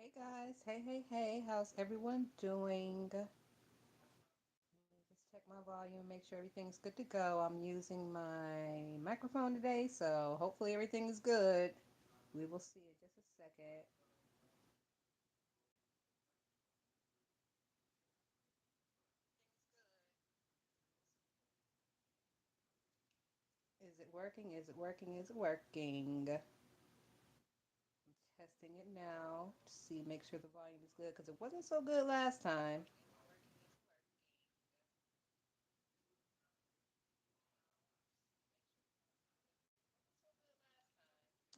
Hey guys, hey, how's everyone doing? Let me just check my volume, make sure everything's good to go. I'm using my microphone today, so hopefully everything is good. We will see in just a second. Is it working? Is it working? Is it working? I'm testing it now to see, make sure the volume is good because it wasn't so good last time.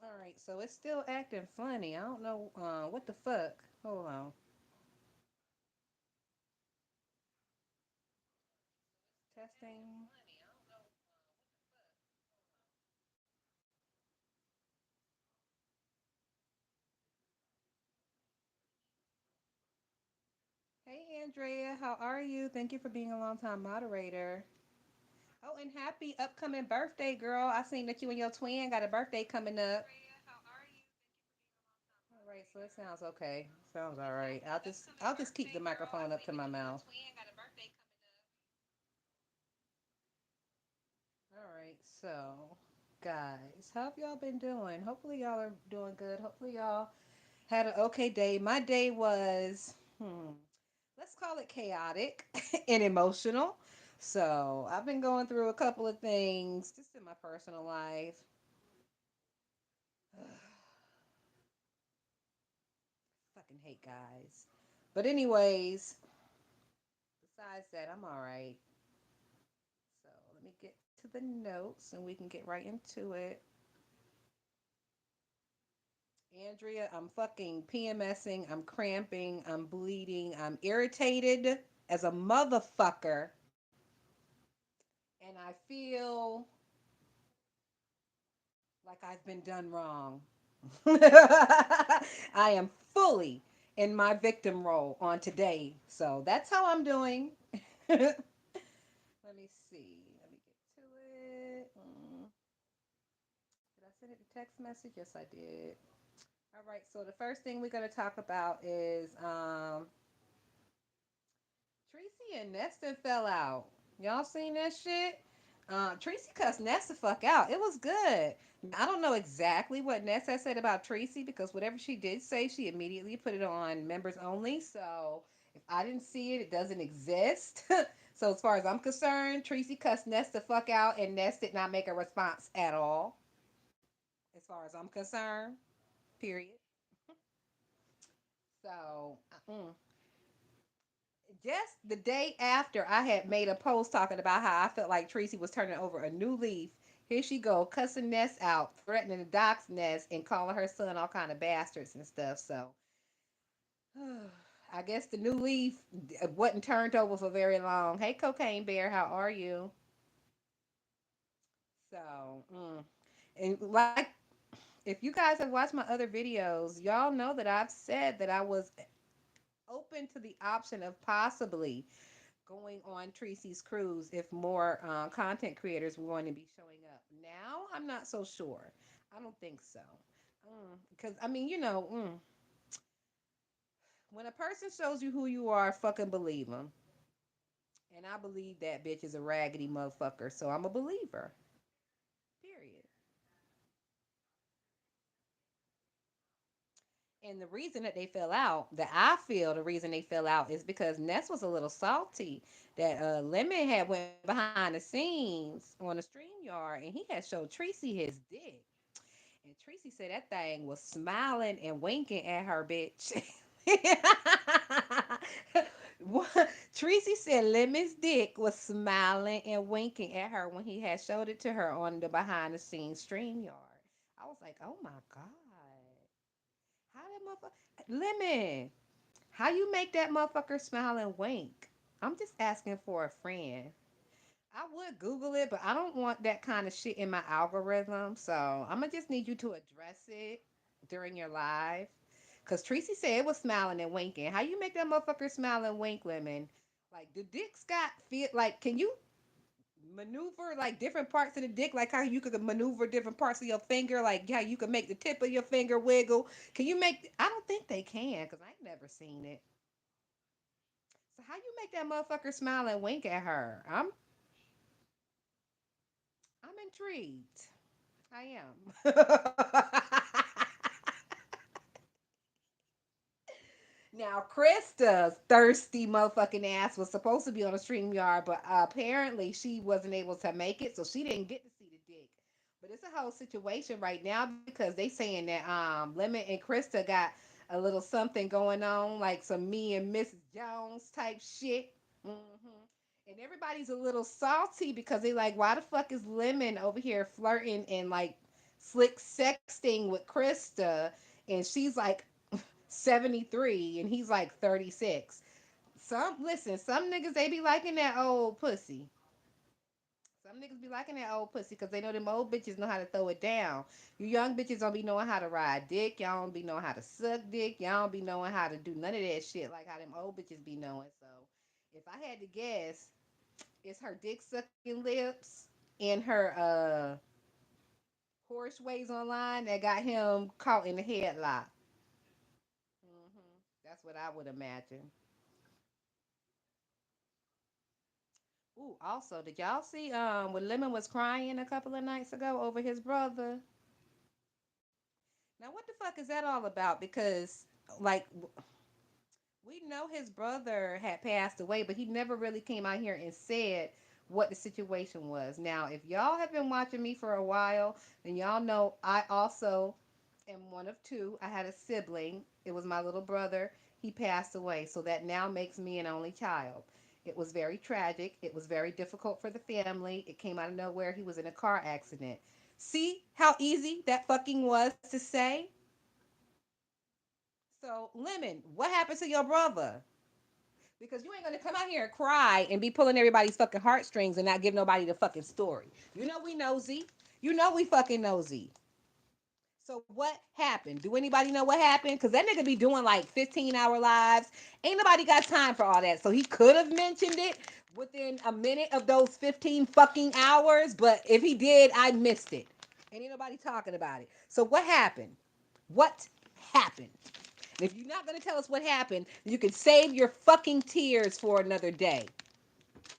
All right, so it's still acting funny. I don't know what the fuck. Hold on. Testing. Hey Andrea, how are you? Thank you for being a long time moderator. Oh, and happy upcoming birthday, girl. I seen that you and your twin got a birthday coming up. All right, so it sounds okay. Sounds all right. I'll just keep the microphone up to my mouth. All right, so guys, how have y'all been doing? Hopefully y'all are doing good. Hopefully y'all had an okay day. My day was let's call it chaotic and emotional. So I've been going through a couple of things just in my personal life. Fucking hate guys. But anyways, besides that, I'm all right. So let me get to the notes and we can get right into it. Andrea, I'm fucking PMSing, I'm cramping, I'm bleeding, I'm irritated as a motherfucker, and I feel like I've been done wrong. I am fully in my victim role on today. So that's how I'm doing. Let me see. Let me get to it. Did I send it a text message? Yes, I did. All right. So the first thing we're going to talk about is Tracy and Nesta fell out. Y'all seen that shit? Tracy cussed Nesta fuck out. It was good. I don't know exactly what Nesta said about Tracy because whatever she did say, she immediately put it on members only. So if I didn't see it, it doesn't exist. So as far as I'm concerned, Tracy cussed Nesta fuck out and Nesta did not make a response at all. As far as I'm concerned, period. So just the day after I had made a post talking about how I felt like Tracy was turning over a new leaf. Here she go, cussing Ness out, threatening the doc's Ness, and calling her son all kind of bastards and stuff. So I guess the new leaf wasn't turned over for very long. Hey, Cocaine Bear, how are you? So, and like, if you guys have watched my other videos, y'all know that I've said that I was open to the option of possibly going on Tracy's cruise if more content creators were going to be showing up. Now, I'm not so sure. I don't think so. Because, I mean, when a person shows you who you are, fucking believe them. And I believe that bitch is a raggedy motherfucker, so I'm a believer. Period. And the reason that they fell out, that I feel the reason they fell out is because Ness was a little salty. That Lemon had went behind the scenes on the stream yard and he had showed Tracy his dick. And Tracy said that thing was smiling and winking at her, bitch. Tracy said Lemon's dick was smiling and winking at her when he had showed it to her on the behind the scenes stream yard. I was like, oh my God. How that motherfucker Lemon, how you make that motherfucker smile and wink? I'm just asking for a friend. I would Google it, but I don't want that kind of shit in my algorithm. So I'm gonna just need you to address it during your live. Cause Tracy said it was smiling and winking. How you make that motherfucker smile and wink, Lemon? Like the dicks got feel like can you maneuver like different parts of the dick, like how you could maneuver different parts of your finger, like how you could make the tip of your finger wiggle. Can you make? I don't think they can, cause I ain't never seen it. So how you make that motherfucker smile and wink at her? I'm intrigued. I am. Now, Krista's thirsty motherfucking ass was supposed to be on a stream yard, but apparently she wasn't able to make it, so she didn't get to see the dick. But it's a whole situation right now because they saying that Lemon and Krista got a little something going on, like some me and Mrs. Jones type shit. hmm And everybody's a little salty because they like, why the fuck is Lemon over here flirting and like slick sexting with Krista, and she's like 73 and he's like 36. Some niggas they be liking that old pussy. Some niggas be liking that old pussy because they know them old bitches know how to throw it down. You young bitches don't be knowing how to ride dick. Y'all don't be knowing how to suck dick. Y'all don't be knowing how to do none of that shit like how them old bitches be knowing. So if I had to guess, it's her dick sucking lips and her horse ways online that got him caught in the headlock. That's what I would imagine. Ooh, also, did y'all see when Lemon was crying a couple of nights ago over his brother? Now, what the fuck is that all about? Because like we know his brother had passed away, but he never really came out here and said what the situation was. Now, if y'all have been watching me for a while, then y'all know I also am one of two. I had a sibling. It was my little brother. He passed away, so that now makes me an only child. It was very tragic. It was very difficult for the family. It came out of nowhere. He was in a car accident. See how easy that fucking was to say? So, Lemon, what happened to your brother? Because you ain't gonna come out here and cry and be pulling everybody's fucking heartstrings and not give nobody the fucking story. You know we nosy. You know we fucking nosy. So what happened? Do anybody know what happened? Because that nigga be doing like 15-hour lives. Ain't nobody got time for all that. So he could have mentioned it within a minute of those 15 fucking hours. But if he did, I missed it. Ain't nobody talking about it. So what happened? What happened? And if you're not going to tell us what happened, you can save your fucking tears for another day.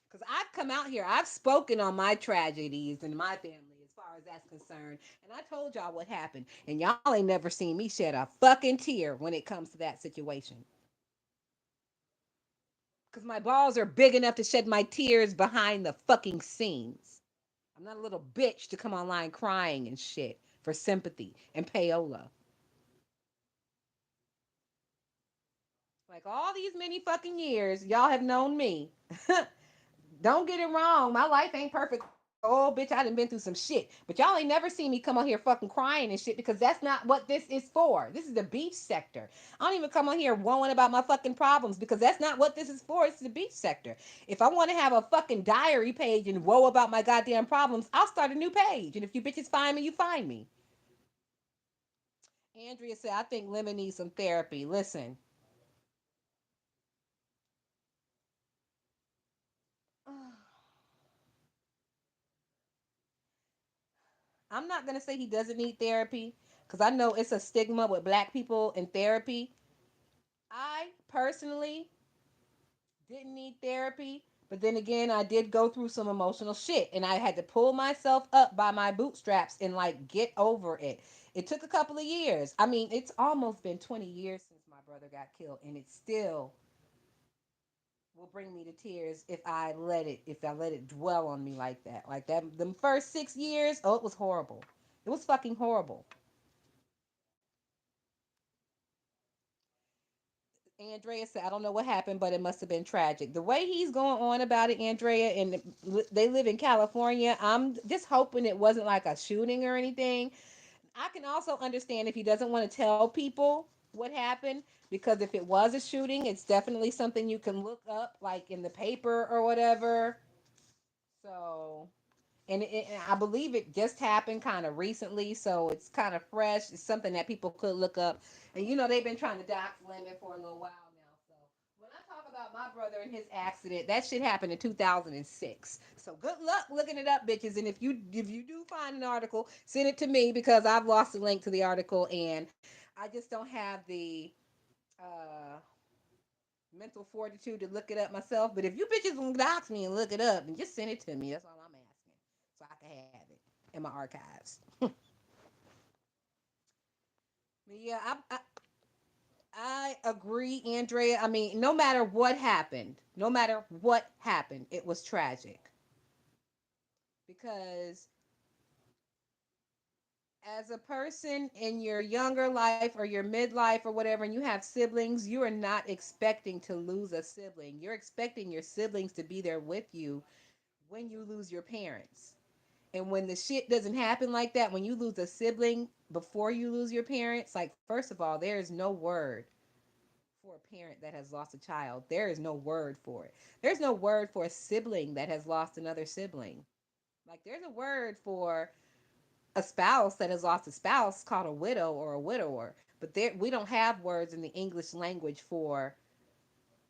Because I've come out here, I've spoken on my tragedies and my family as far as that's concerned. And I told y'all what happened. And y'all ain't never seen me shed a fucking tear when it comes to that situation. Because my balls are big enough to shed my tears behind the fucking scenes. I'm not a little bitch to come online crying and shit for sympathy and payola. Like all these many fucking years, y'all have known me. Don't get it wrong. My life ain't perfect. Oh, bitch, I done been through some shit. But y'all ain't never seen me come on here fucking crying and shit because that's not what this is for. This is the beef sector. I don't even come on here woeing about my fucking problems because that's not what this is for. It's the beef sector. If I want to have a fucking diary page and woe about my goddamn problems, I'll start a new page. And if you bitches find me, you find me. Andrea said, I think Lemon needs some therapy. Listen. I'm not gonna say he doesn't need therapy because I know it's a stigma with black people in therapy. I personally didn't need therapy, but then again, I did go through some emotional shit and I had to pull myself up by my bootstraps and like get over it. It took a couple of years. I mean, it's almost been 20 years since my brother got killed, and it still will bring me to tears if I let it dwell on me like that. Like that, the first 6 years, oh, it was horrible. It was fucking horrible. Andrea said, I don't know what happened, but it must have been tragic. The way he's going on about it, Andrea, and they live in California, I'm just hoping it wasn't like a shooting or anything. I can also understand if he doesn't want to tell people what happened, because if it was a shooting, it's definitely something you can look up, like in the paper or whatever. So, and I believe it just happened kind of recently, so it's kind of fresh. It's something that people could look up. And they've been trying to dox Lemon for a little while now. So when I talk about my brother in his accident. That shit happened in 2006. So good luck looking it up, bitches. And if you do find an article, send it to me because I've lost the link to the article and I just don't have the uh, mental fortitude to look it up myself. But if you bitches will dox me and look it up, and just send it to me. That's all I'm asking, so I can have it in my archives. Yeah, I agree, Andrea. I mean, no matter what happened, no matter what happened, it was tragic because as a person in your younger life or your midlife or whatever, and you have siblings, you are not expecting to lose a sibling. You're expecting your siblings to be there with you when you lose your parents. And when the shit doesn't happen like that, when you lose a sibling before you lose your parents, like, first of all, there is no word for a parent that has lost a child. There is no word for it. There's no word for a sibling that has lost another sibling. Like, there's a word for a spouse that has lost a spouse called a widow or a widower. But there, we don't have words in the English language for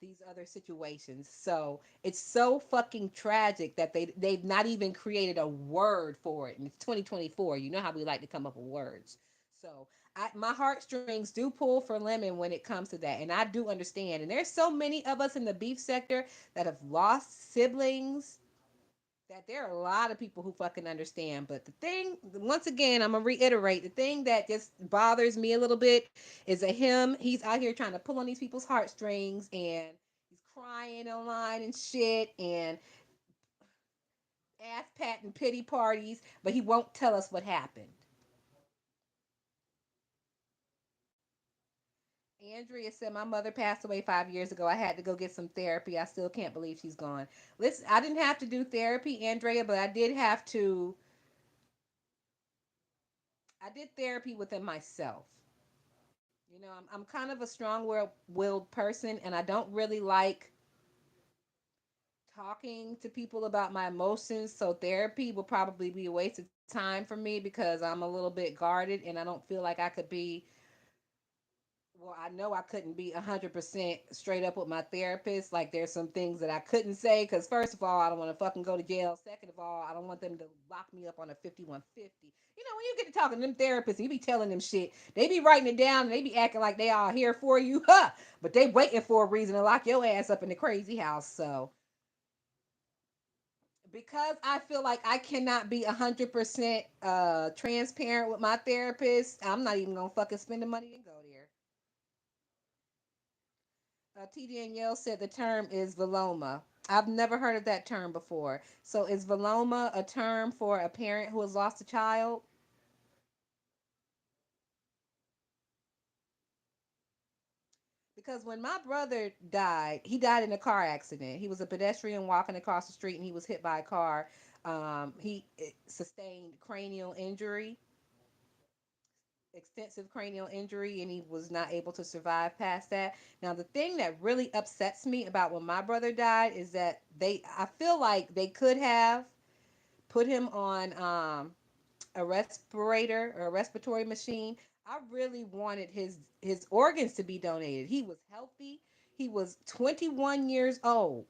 these other situations. So it's so fucking tragic that they've not even created a word for it. And it's 2024. You know how we like to come up with words. So my heartstrings do pull for Lemon when it comes to that, and I do understand. And there's so many of us in the beef sector that have lost siblings that there are a lot of people who fucking understand. But the thing, once again, I'm gonna reiterate, the thing that just bothers me a little bit is that he's out here trying to pull on these people's heartstrings and he's crying online and shit and ass patting pity parties, but he won't tell us what happened. Andrea said, my mother passed away 5 years ago. I had to go get some therapy. I still can't believe she's gone. Listen, I didn't have to do therapy, Andrea, but I did therapy within myself. You know, I'm kind of a strong willed person, and I don't really like talking to people about my emotions. So therapy will probably be a waste of time for me because I'm a little bit guarded, and I don't feel like I could be. Well, I know I couldn't be 100% straight up with my therapist. Like, there's some things that I couldn't say because, first of all, I don't want to fucking go to jail. Second of all, I don't want them to lock me up on a 5150. You know, when you get to talking to them therapists and you be telling them shit, they be writing it down and they be acting like they all here for you, huh? But they waiting for a reason to lock your ass up in the crazy house. So, because I feel like I cannot be 100% transparent with my therapist, I'm not even going to fucking spend the money and go there. T. Danielle said the term is veloma. I've never heard of that term before. So is veloma a term for a parent who has lost a child? Because when my brother died, he died in a car accident. He was a pedestrian walking across the street and he was hit by a car. He sustained cranial injury, extensive cranial injury, and he was not able to survive past that. Now, the thing that really upsets me about when my brother died is that I feel like they could have put him on a respirator or a respiratory machine. I really wanted his organs to be donated. He was healthy. He was 21 years old.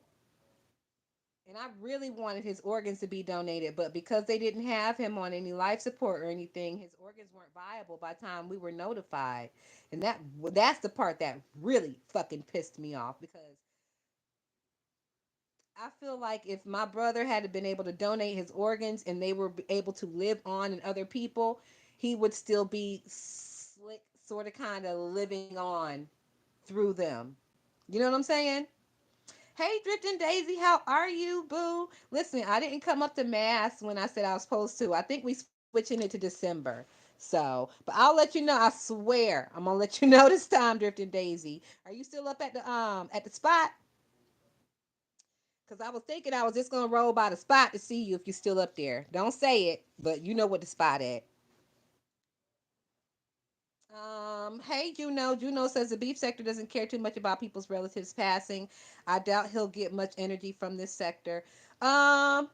And I really wanted his organs to be donated, but because they didn't have him on any life support or anything, his organs weren't viable by the time we were notified. And that's the part that really fucking pissed me off because I feel like if my brother had been able to donate his organs and they were able to live on in other people, he would still be slick, sort of kind of living on through them. You know what I'm saying? Hey, Drifting Daisy, how are you, boo? Listen, I didn't come up to mass when I said I was supposed to. I think we switching it to December. So, but I'll let you know. I swear, I'm gonna let you know this time, Drifting Daisy. Are you still up at the spot? Because I was thinking I was just gonna roll by the spot to see you if you're still up there. Don't say it, but you know what the spot at. Hey, Juno. Juno says the beef sector doesn't care too much about people's relatives passing. I doubt he'll get much energy from this sector. Oh,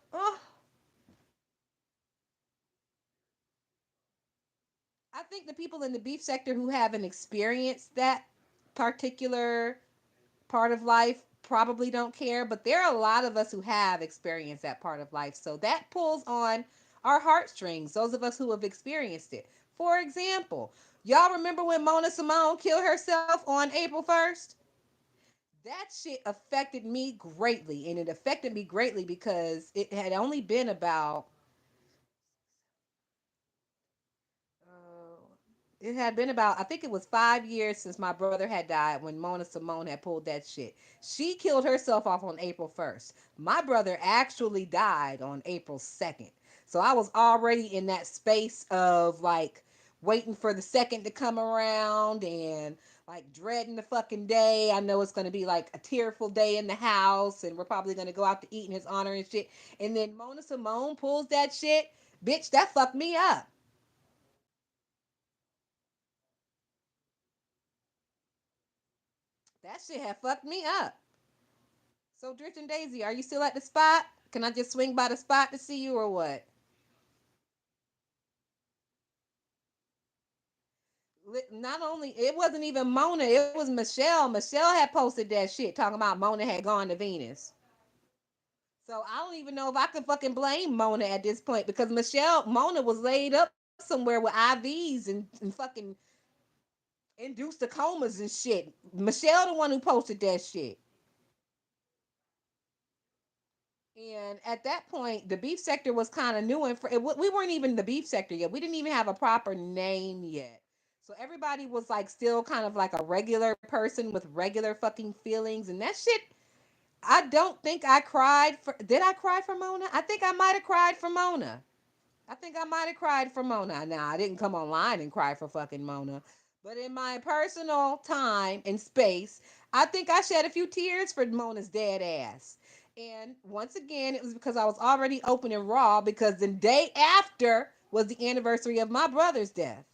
I think the people in the beef sector who haven't experienced that particular part of life probably don't care, but there are a lot of us who have experienced that part of life. So that pulls on our heartstrings, those of us who have experienced it. For example, y'all remember when Mona Simone killed herself on April 1st? That shit affected me greatly. And it affected me greatly because it had only been about Uh, it had been about, I think it was 5 years since my brother had died when Mona Simone had pulled that shit. She killed herself off on April 1st. My brother actually died on April 2nd. So I was already in that space of like waiting for the second to come around and like dreading the fucking day. I know it's going to be like a tearful day in the house and we're probably going to go out to eat in his honor and shit. And then Mona Simone pulls that shit. Bitch, that fucked me up. That shit had fucked me up. So, Drifting Daisy, are you still at the spot? Can I just swing by the spot to see you or what? Not only, it wasn't even Mona, it was Michelle. Michelle had posted that shit talking about Mona had gone to Venus. So I don't even know if I could fucking blame Mona at this point because Mona was laid up somewhere with IVs and fucking induced the comas and shit. Michelle, the one who posted that shit. And at that point, the beef sector was kind of new, and we weren't even the beef sector yet. We didn't even have a proper name yet. So everybody was like still kind of like a regular person with regular fucking feelings, and that shit. I don't think I cried for. Did I cry for Mona? I think I might have cried for Mona. I think I might have cried for Mona. Now, I didn't come online and cry for fucking Mona. But in my personal time and space, I think I shed a few tears for Mona's dead ass. And once again, it was because I was already open and raw because the day after was the anniversary of my brother's death.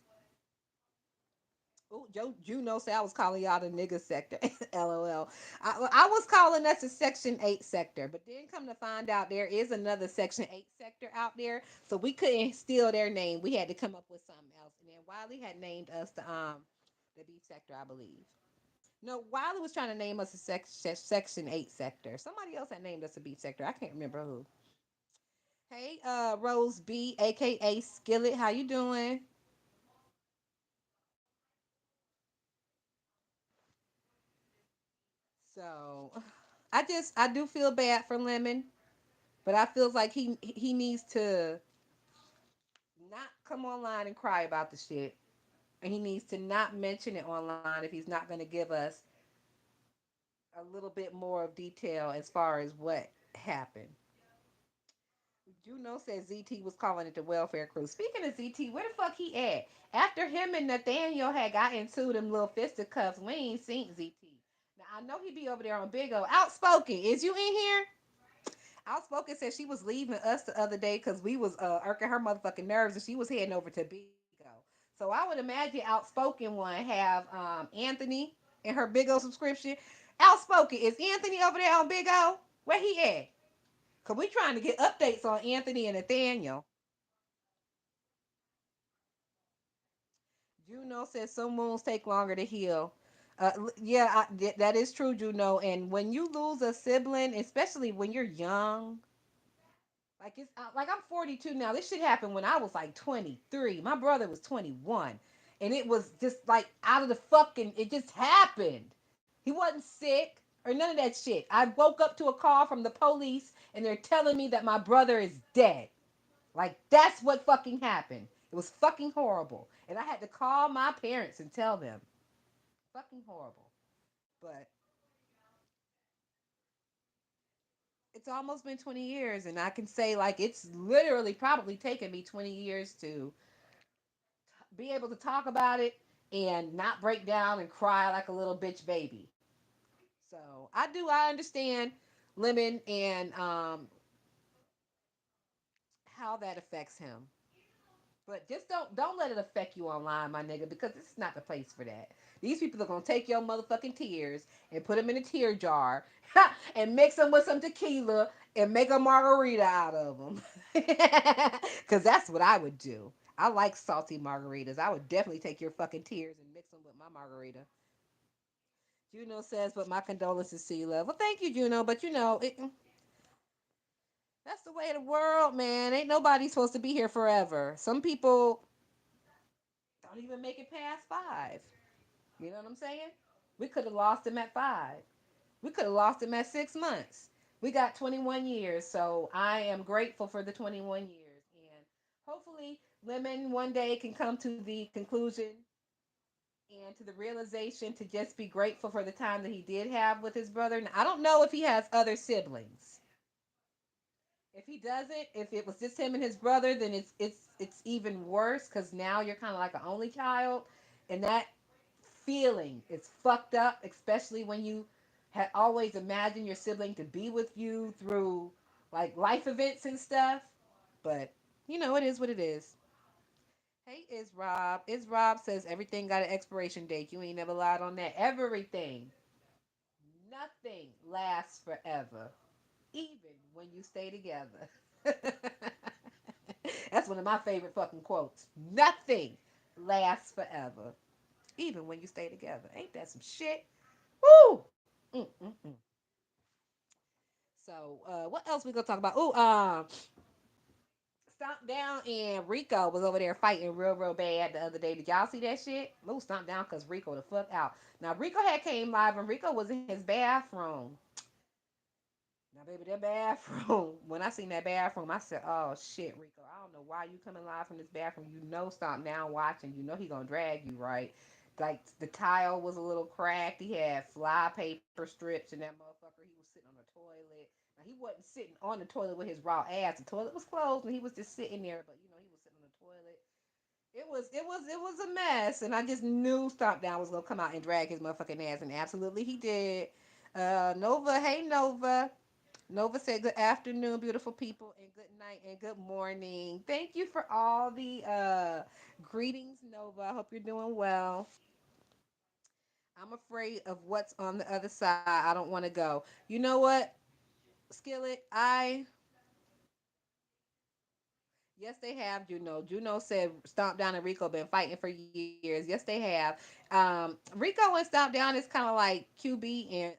Oh, Joe Juno said I was calling y'all the nigga sector. LOL. I was calling us a Section 8 sector, but then come to find out there is another Section 8 sector out there. So we couldn't steal their name. We had to come up with something else. And then Wiley had named us the beef sector, I believe. No, Wiley was trying to name us a Section 8 sector. Somebody else had named us a beef sector. I can't remember who. Hey, Rose B, aka Skillet, how you doing? So I do feel bad for Lemon, but I feels like he needs to not come online and cry about the shit, and he needs to not mention it online if he's not going to give us a little bit more of detail as far as what happened. Juno says ZT was calling it the welfare crew. Speaking of ZT, where the fuck he at? After him and Nathaniel had got into them little fisticuffs, we ain't seen ZT. Now I know he be over there on Big O. Outspoken, is you in here? Outspoken said she was leaving us the other day because we was irking her motherfucking nerves and she was heading over to Big O. So I would imagine Outspoken one have Anthony in her Big O subscription. Outspoken, is Anthony over there on Big O? Where he at? Cause we trying to get updates on Anthony and Nathaniel. Juno says some wounds take longer to heal. Yeah, that is true, Juno. And when you lose a sibling, especially when you're young, like like I'm 42 now. This shit happened when I was like 23. My brother was 21, and it was just like out of the fucking. It just happened. He wasn't sick or none of that shit. I woke up to a call from the police, and they're telling me that my brother is dead. Like that's what fucking happened. It was fucking horrible, and I had to call my parents and tell them. Fucking horrible. But it's almost been 20 years, and I can say like it's literally probably taken me 20 years to be able to talk about it and not break down and cry like a little bitch baby. So I understand Lemon and how that affects him. But just don't let it affect you online, my nigga, because this is not the place for that. These people are gonna take your motherfucking tears and put them in a tear jar and mix them with some tequila and make a margarita out of them. Because that's what I would do. I like salty margaritas. I would definitely take your fucking tears and mix them with my margarita. Juno says, but my condolences to you, love. Well, thank you, Juno. But that's the way of the world, man. Ain't nobody supposed to be here forever. Some people don't even make it past 5. You know what I'm saying? We could have lost him at 5. We could have lost him at 6 months. We got 21 years, so I am grateful for the 21 years. And hopefully, Lemon one day can come to the conclusion and to the realization to just be grateful for the time that he did have with his brother. Now, I don't know if he has other siblings. If he doesn't, if it was just him and his brother, then it's even worse because now you're kind of like an only child, and that feeling is fucked up, especially when you had always imagined your sibling to be with you through like life events and stuff. But it is what it is. Hey, is Rob? Is Rob says everything got an expiration date. You ain't never lied on that. Everything, nothing lasts forever, even when you stay together. That's one of my favorite fucking quotes. Nothing lasts forever, even when you stay together. Ain't that some shit? Woo! Mm-mm-mm. So, what else we gonna talk about? Ooh, Stomp Down and Rico was over there fighting real, real bad the other day. Did y'all see that shit? Ooh, Stomp Down because Rico the fuck out. Now, Rico had came live and Rico was in his bathroom. Now, baby, that bathroom. When I seen that bathroom, I said, "Oh shit, Rico! I don't know why you coming live from this bathroom. You know, Stomp Down watching. You know he gonna drag you, right? Like the tile was a little cracked. He had fly paper strips and that motherfucker. He was sitting on the toilet. Now he wasn't sitting on the toilet with his raw ass. The toilet was closed and he was just sitting there. But he was sitting on the toilet. It was a mess. And I just knew Stomp Down was gonna come out and drag his motherfucking ass, and absolutely he did. Nova, hey Nova. Nova said, "Good afternoon, beautiful people, and good night and good morning." Thank you for all the greetings, Nova. I hope you're doing well. I'm afraid of what's on the other side. I don't want to go. You know what, Skillet? Yes, they have, Juno. Juno said Stomp Down and Rico been fighting for years. Yes, they have. Rico and Stomp Down is kind of like QB and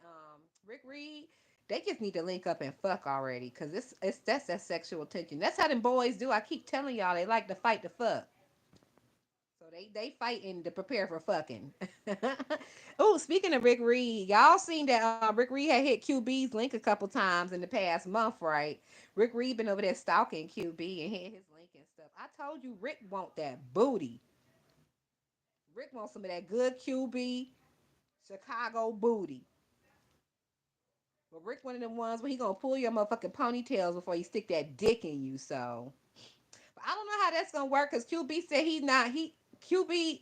Rick Reed. They just need to link up and fuck already, cause it's that's that sexual tension. That's how them boys do. I keep telling y'all they like to fight to fuck. So they fighting to prepare for fucking. Oh, speaking of Rick Reed, y'all seen that Rick Reed had hit QB's link a couple times in the past month, right? Rick Reed been over there stalking QB and hit his link and stuff. I told you Rick want that booty. Rick wants some of that good QB Chicago booty. But Rick one of them ones where he gonna pull your motherfucking ponytails before he stick that dick in you. So, but I don't know how that's gonna work because QB said he's not he QB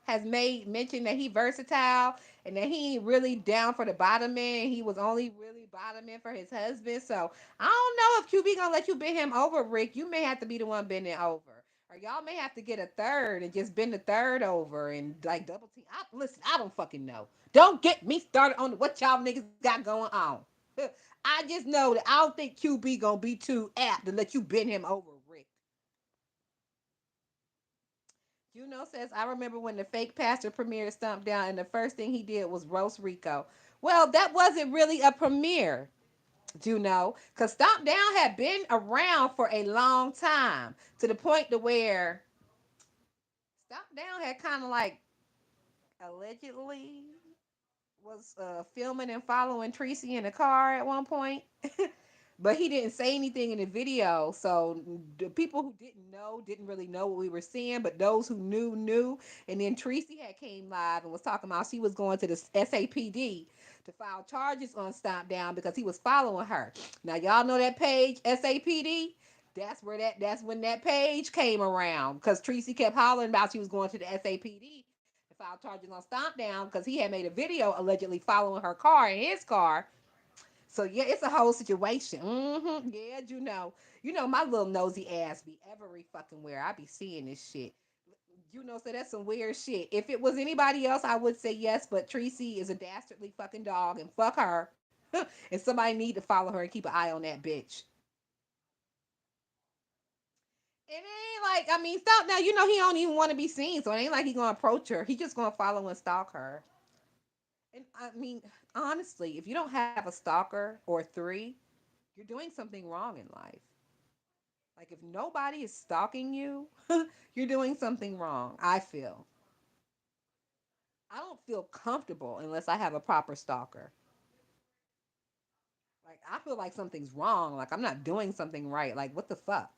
has made mention that he versatile and that he ain't really down for the bottom man. He was only really bottoming for his husband. So I don't know if QB gonna let you bend him over, Rick. You may have to be the one bending over. Or y'all may have to get a third and just bend the third over and like double team. Listen, I don't fucking know. Don't get me started on what y'all niggas got going on. I just know that I don't think QB gonna be too apt to let you bend him over, Rick. Juno says, I remember when the fake pastor premiered Stomp Down, and the first thing he did was roast Rico. Well, that wasn't really a premiere, Juno, because Stomp Down had been around for a long time to the point to where Stomp Down had kind of like allegedly was filming and following Tracy in the car at one point. But he didn't say anything in the video, so the people who didn't know didn't really know what we were seeing, but those who knew knew. And then Tracy had came live and was talking about she was going to the SAPD to file charges on Stomp Down because he was following her. Now y'all know that page SAPD. That's when that page came around because Tracy kept hollering about she was going to the SAPD to file charges on Stomp Down because he had made a video allegedly following her car in his car. So yeah, it's a whole situation. Yeah, my little nosy ass be every fucking where. I be seeing this shit. So that's some weird shit. If it was anybody else, I would say yes, but Tracy is a dastardly fucking dog, and fuck her. And somebody need to follow her and keep an eye on that bitch. It ain't like stop now. He don't even want to be seen, so it ain't like he gonna approach her. He just gonna follow and stalk her. And I mean, honestly, if you don't have a stalker or three, you're doing something wrong in life. Like if nobody is stalking you, you're doing something wrong. I feel. I don't feel comfortable unless I have a proper stalker. Like I feel like something's wrong. Like I'm not doing something right. Like what the fuck?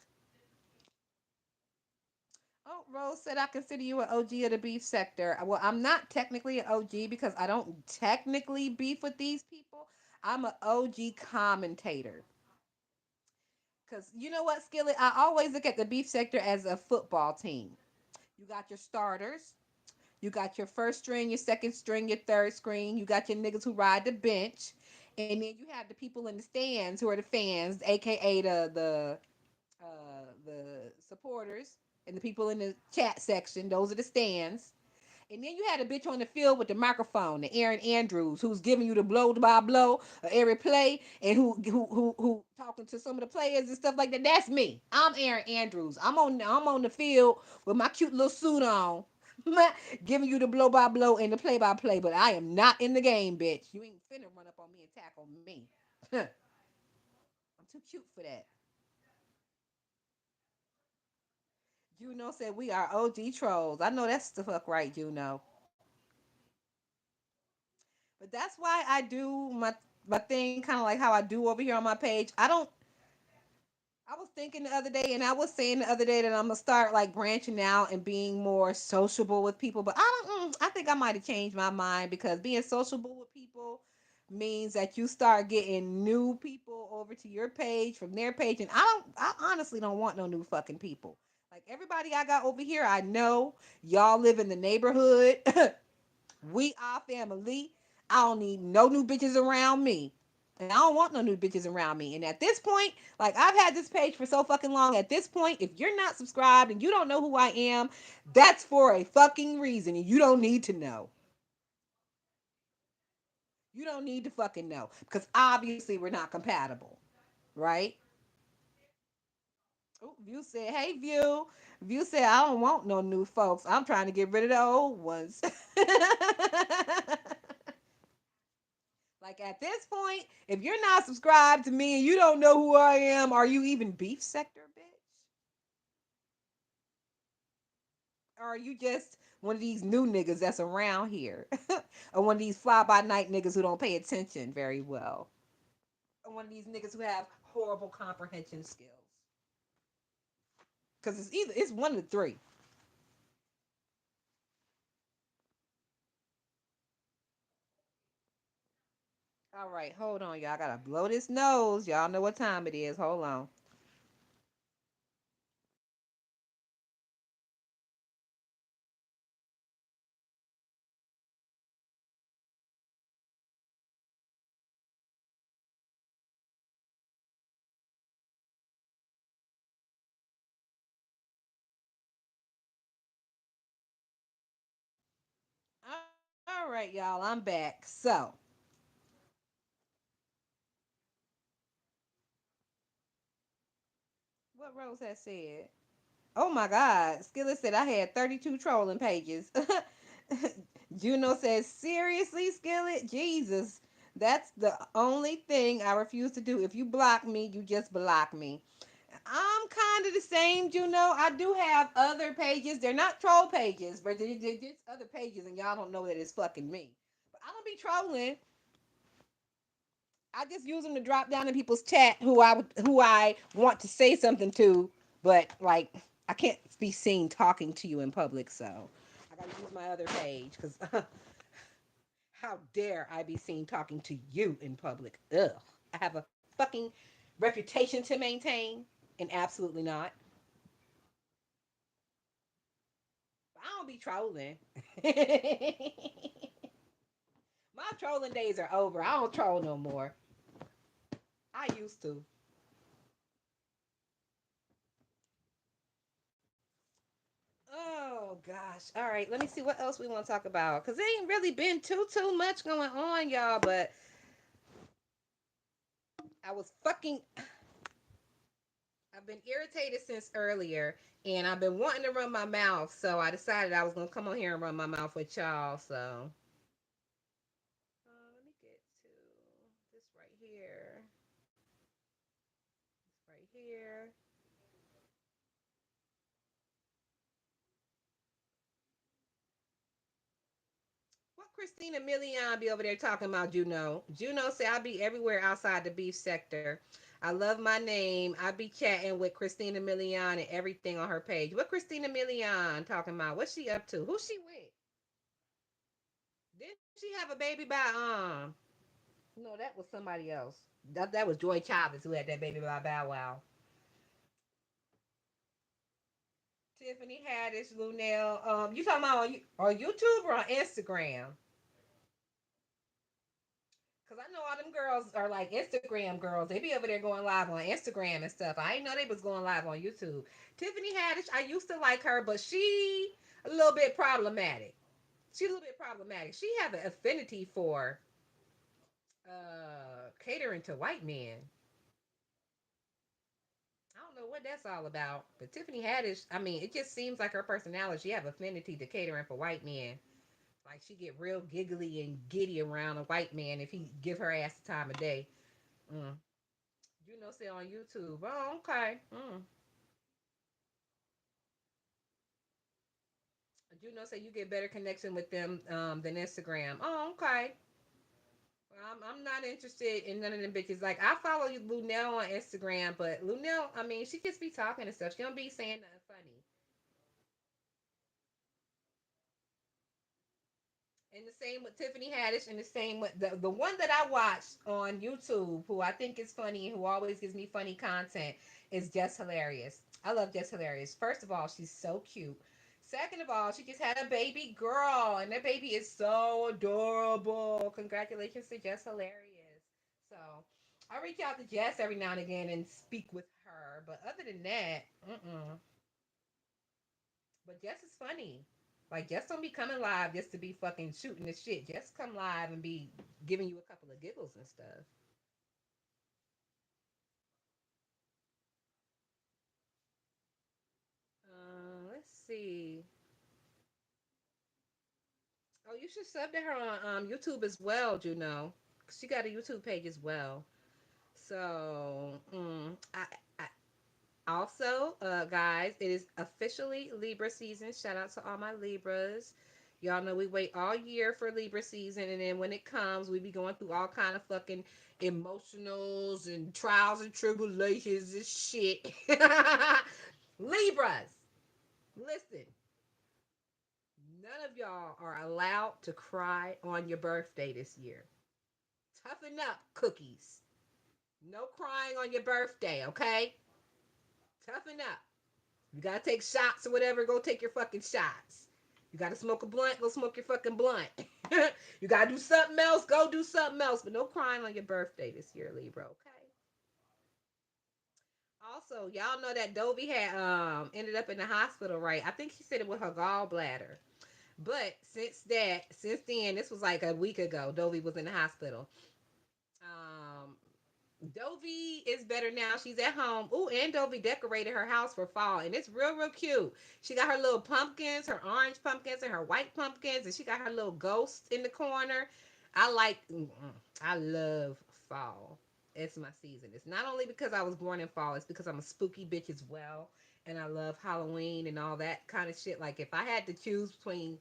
Oh, Rose said I consider you an OG of the beef sector. Well, I'm not technically an OG because I don't technically beef with these people. I'm an OG commentator. Because you know what, Skillet? I always look at the beef sector as a football team. You got your starters, you got your first string, your second string, your third string. You got your niggas who ride the bench, and then you have the people in the stands who are the fans, aka the supporters, and the people in the chat section. Those are the stands. And then you had a bitch on the field with the microphone, the Aaron Andrews, who's giving you the blow by blow of every play, and who talking to some of the players and stuff like that. That's me. I'm Aaron Andrews. I'm on the field with my cute little suit on, giving you the blow by blow and the play by play. But I am not in the game, bitch. You ain't finna run up on me and tackle me. I'm too cute for that. Juno said we are OG trolls. I know that's the fuck right, Juno. But that's why I do my thing kind of like how I do over here on my page. I was thinking the other day and I was saying the other day that I'm gonna start like branching out and being more sociable with people, but I don't I think I might have changed my mind because being sociable with people means that you start getting new people over to your page from their page, and I honestly don't want no new fucking people. Like everybody I got over here, I know y'all live in the neighborhood. We are family. I don't need no new bitches around me. And I don't want no new bitches around me. And at this point, like I've had this page for so fucking long. At this point, if you're not subscribed and you don't know who I am, that's for a fucking reason. And you don't need to know. You don't need to fucking know. Because obviously we're not compatible. Right? Oh, View said, hey View. View said, I don't want no new folks. I'm trying to get rid of the old ones. Like at this point, if you're not subscribed to me and you don't know who I am, are you even beef sector, bitch? Or are you just one of these new niggas that's around here? Or one of these fly by night niggas who don't pay attention very well? Or one of these niggas who have horrible comprehension skills? Because it's one of the three. All right, hold on, y'all. I gotta blow this nose. Y'all know what time it is. Hold on. All right, y'all. I'm back. So, what Rose has said? Oh my God. Skillet said I had 32 trolling pages. Juno says, seriously, Skillet? Jesus. That's the only thing I refuse to do. If you block me, you just block me. I'm kind of the same, Juno. I do have other pages. They're not troll pages, but they're just other pages, and y'all don't know that it's fucking me. But I don't be trolling. I just use them to drop down in people's chat who I want to say something to, but like I can't be seen talking to you in public, so I gotta use my other page because how dare I be seen talking to you in public? Ugh, I have a fucking reputation to maintain, and absolutely not. I don't be trolling. My trolling days are over. I don't troll no more. I used to. Oh gosh. All right, let me see what else we want to talk about. Cause there ain't really been too much going on, y'all. But I was fucking. I've been irritated since earlier, and I've been wanting to run my mouth. So I decided I was gonna come on here and run my mouth with y'all. So right here. It's right here. What Christina Milian be over there talking about, Juno? Juno say I be everywhere outside the beef sector. I love my name. I be chatting with Christina Milian and everything on her page. What Christina Milian talking about? What's she up to? Who's she with? Didn't she have a baby by no, that was somebody else. That was Joy Chavez who had that baby by Bow Wow. Tiffany Haddish, Lunel. You talking about on YouTube or on Instagram? Cause I know all them girls are like Instagram girls. They be over there going live on Instagram and stuff. I didn't know they was going live on YouTube. Tiffany Haddish, I used to like her, but she a little bit problematic. She's a little bit problematic. She have an affinity for catering to white men. I don't know what that's all about. But Tiffany Haddish, I mean, it just seems like her personality. She have affinity to catering for white men. Like she get real giggly and giddy around a white man if he give her ass the time of day. Mm. You know, say on YouTube. Oh, okay. Mm. You know, say you get better connection with them than Instagram. Oh, okay. Well, I'm not interested in none of them bitches. Like I follow Lunel on Instagram, but Lunel, I mean, she just be talking and stuff. She don't be saying nothing funny. And the same with Tiffany Haddish, and the same with the one that I watch on YouTube, who I think is funny and who always gives me funny content, is Just Hilarious. I love Just Hilarious. First of all, she's so cute. Second of all, she just had a baby girl, and that baby is so adorable. Congratulations to Just Hilarious. So I reach out to Jess every now and again and speak with her, but other than that, mm-mm. But Jess is funny. Like Jess don't be coming live just to be fucking shooting the shit. Jess come live and be giving you a couple of giggles and stuff. Let's see. Oh, you should sub to her on YouTube as well, Juno. She got a YouTube page as well. So, I also, guys, it is officially Libra season. Shout out to all my Libras. Y'all know we wait all year for Libra season, and then when it comes, we be going through all kind of fucking emotionals and trials and tribulations and shit. Libras, listen, none of y'all are allowed to cry on your birthday this year. Toughen up, cookies. No crying on your birthday, okay? Toughen up. You gotta take shots or whatever, go take your fucking shots. You gotta smoke a blunt, go smoke your fucking blunt. You gotta do something else, go do something else. But no crying on your birthday this year, Libra, okay? Also, y'all know that Dovey had ended up in the hospital, right? I think she said it with her gallbladder. But since then, this was like a week ago, Dovey was in the hospital. Um, Dovey is better now. She's at home. Ooh, and Dovey decorated her house for fall, and it's real, real cute. She got her little pumpkins, her orange pumpkins, and her white pumpkins, and she got her little ghost in the corner. I like, I love fall. It's my season. It's not only because I was born in fall, it's because I'm a spooky bitch as well, and I love Halloween and all that kind of shit. Like, if I had to choose between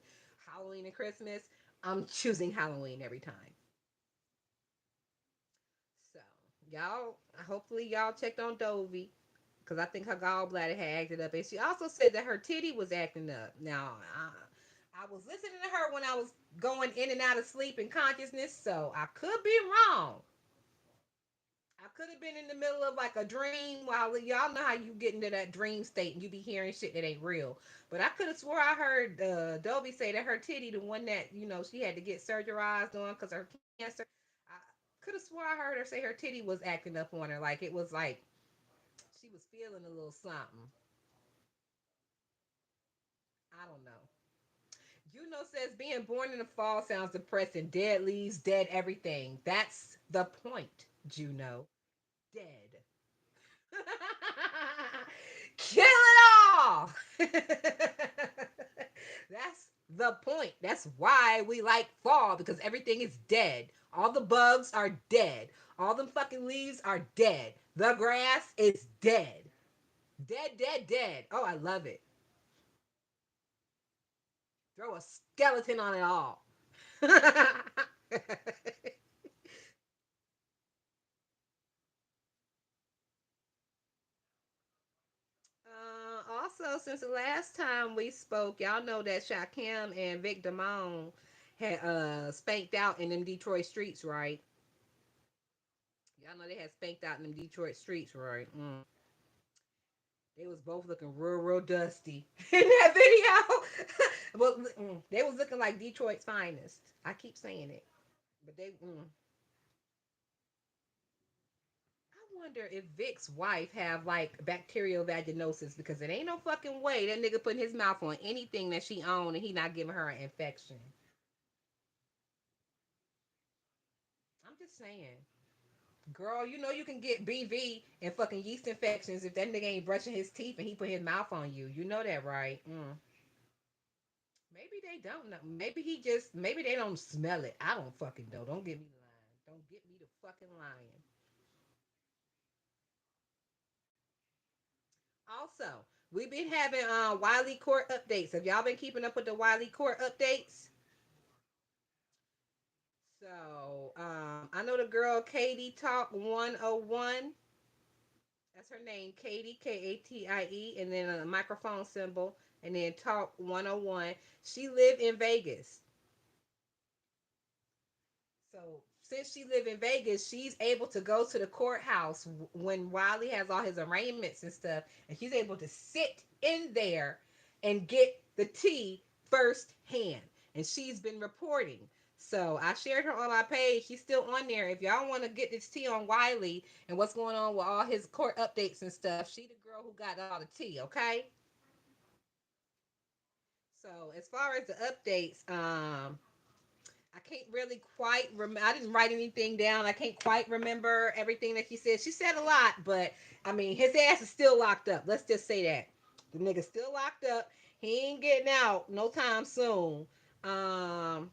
Halloween and Christmas, I'm choosing Halloween every time. So y'all, hopefully y'all checked on Dovey because I think her gallbladder had acted up, and she also said that her titty was acting up. Now, I was listening to her when I was going in and out of sleep and consciousness, so I could be wrong. I could have been in the middle of like a dream while y'all know how you get into that dream state and you be hearing shit that ain't real. But I could have swore I heard Dovey say that her titty, the one that she had to get surgerized on because her cancer. I could have swore I heard her say her titty was acting up on her, like it was like she was feeling a little something. I don't know. Juno says being born in the fall sounds depressing. Dead leaves, dead everything. That's the point, Juno. Dead. Kill it all. That's the point. That's why we like fall because everything is dead. All the bugs are dead. All them fucking leaves are dead. The grass is dead. Dead, dead, dead. Oh, I love it. Throw a skeleton on it all. Also, since the last time we spoke, y'all know that Shaquem and Vic Damone had spanked out in them Detroit streets, right? Y'all know they had spanked out in them Detroit streets, right? They was both looking real, real dusty in that video. Well, they was looking like Detroit's finest. I keep saying it, but I wonder if Vic's wife have like bacterial vaginosis because it ain't no fucking way that nigga putting his mouth on anything that she own and he not giving her an infection. I'm just saying. Girl, you know you can get BV and fucking yeast infections if that nigga ain't brushing his teeth and he put his mouth on you. You know that, right? Maybe they don't know. Maybe they don't smell it. I don't fucking know. Don't get me lying. Don't get me the fucking lying. Also, we've been having Wiley Court updates. Have y'all been keeping up with the Wiley Court updates? So, I know the girl Katie Talk 101. That's her name, Katie, Katie, and then a microphone symbol, and then Talk 101. She lived in Vegas. So since she live in Vegas, she's able to go to the courthouse when Wiley has all his arraignments and stuff, and she's able to sit in there and get the tea firsthand. And she's been reporting. So I shared her on my page. She's still on there. If y'all want to get this tea on Wiley and what's going on with all his court updates and stuff, she the girl who got all the tea. Okay. So as far as the updates, I can't really quite remember. I didn't write anything down. I can't quite remember everything that she said. She said a lot, but I mean, his ass is still locked up. Let's just say that the nigga's still locked up. He ain't getting out no time soon. Um,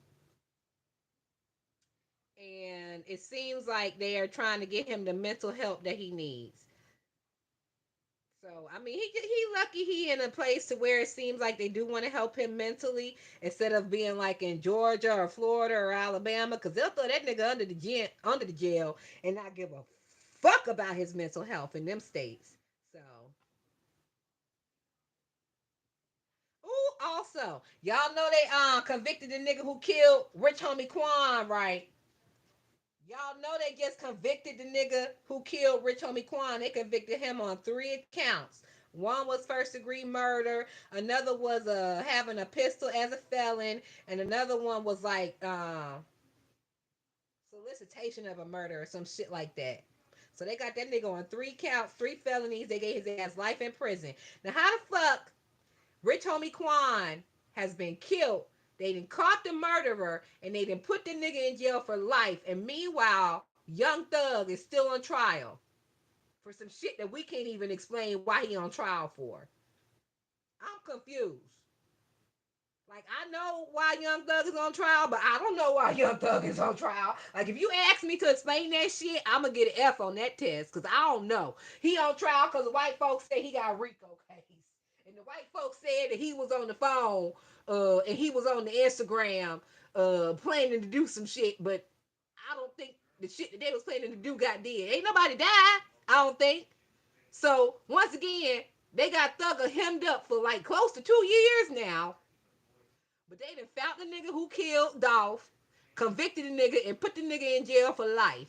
and it seems like they are trying to get him the mental help that he needs. So I mean, he lucky he in a place to where it seems like they do want to help him mentally instead of being like in Georgia or Florida or Alabama, because they'll throw that nigga under the jail and not give a fuck about his mental health in them states. So, ooh, also y'all know they convicted the nigga who killed Rich Homie Quan, right? Y'all know they just convicted the nigga who killed Rich Homie Quan. They convicted him on 3 counts. One was first degree murder. Another was having a pistol as a felon, and another one was like solicitation of a murder or some shit like that. So they got that nigga on 3 counts, 3 felonies. They gave his ass life in prison. Now how the fuck Rich Homie Quan has been killed? They done caught the murderer and they done put the nigga in jail for life. And meanwhile, Young Thug is still on trial for some shit that we can't even explain why he on trial for. I'm confused. Like I know why Young Thug is on trial, but I don't know why Young Thug is on trial. Like if you ask me to explain that shit, I'm gonna get an F on that test because I don't know. He on trial because the white folks say he got a RICO case, and the white folks said that he was on the phone, and he was on the Instagram, planning to do some shit, but I don't think the shit that they was planning to do got did. Ain't nobody died. I don't think. So once again, they got Thugger hemmed up for like close to 2 years now. But they done found the nigga who killed Dolph, convicted the nigga, and put the nigga in jail for life.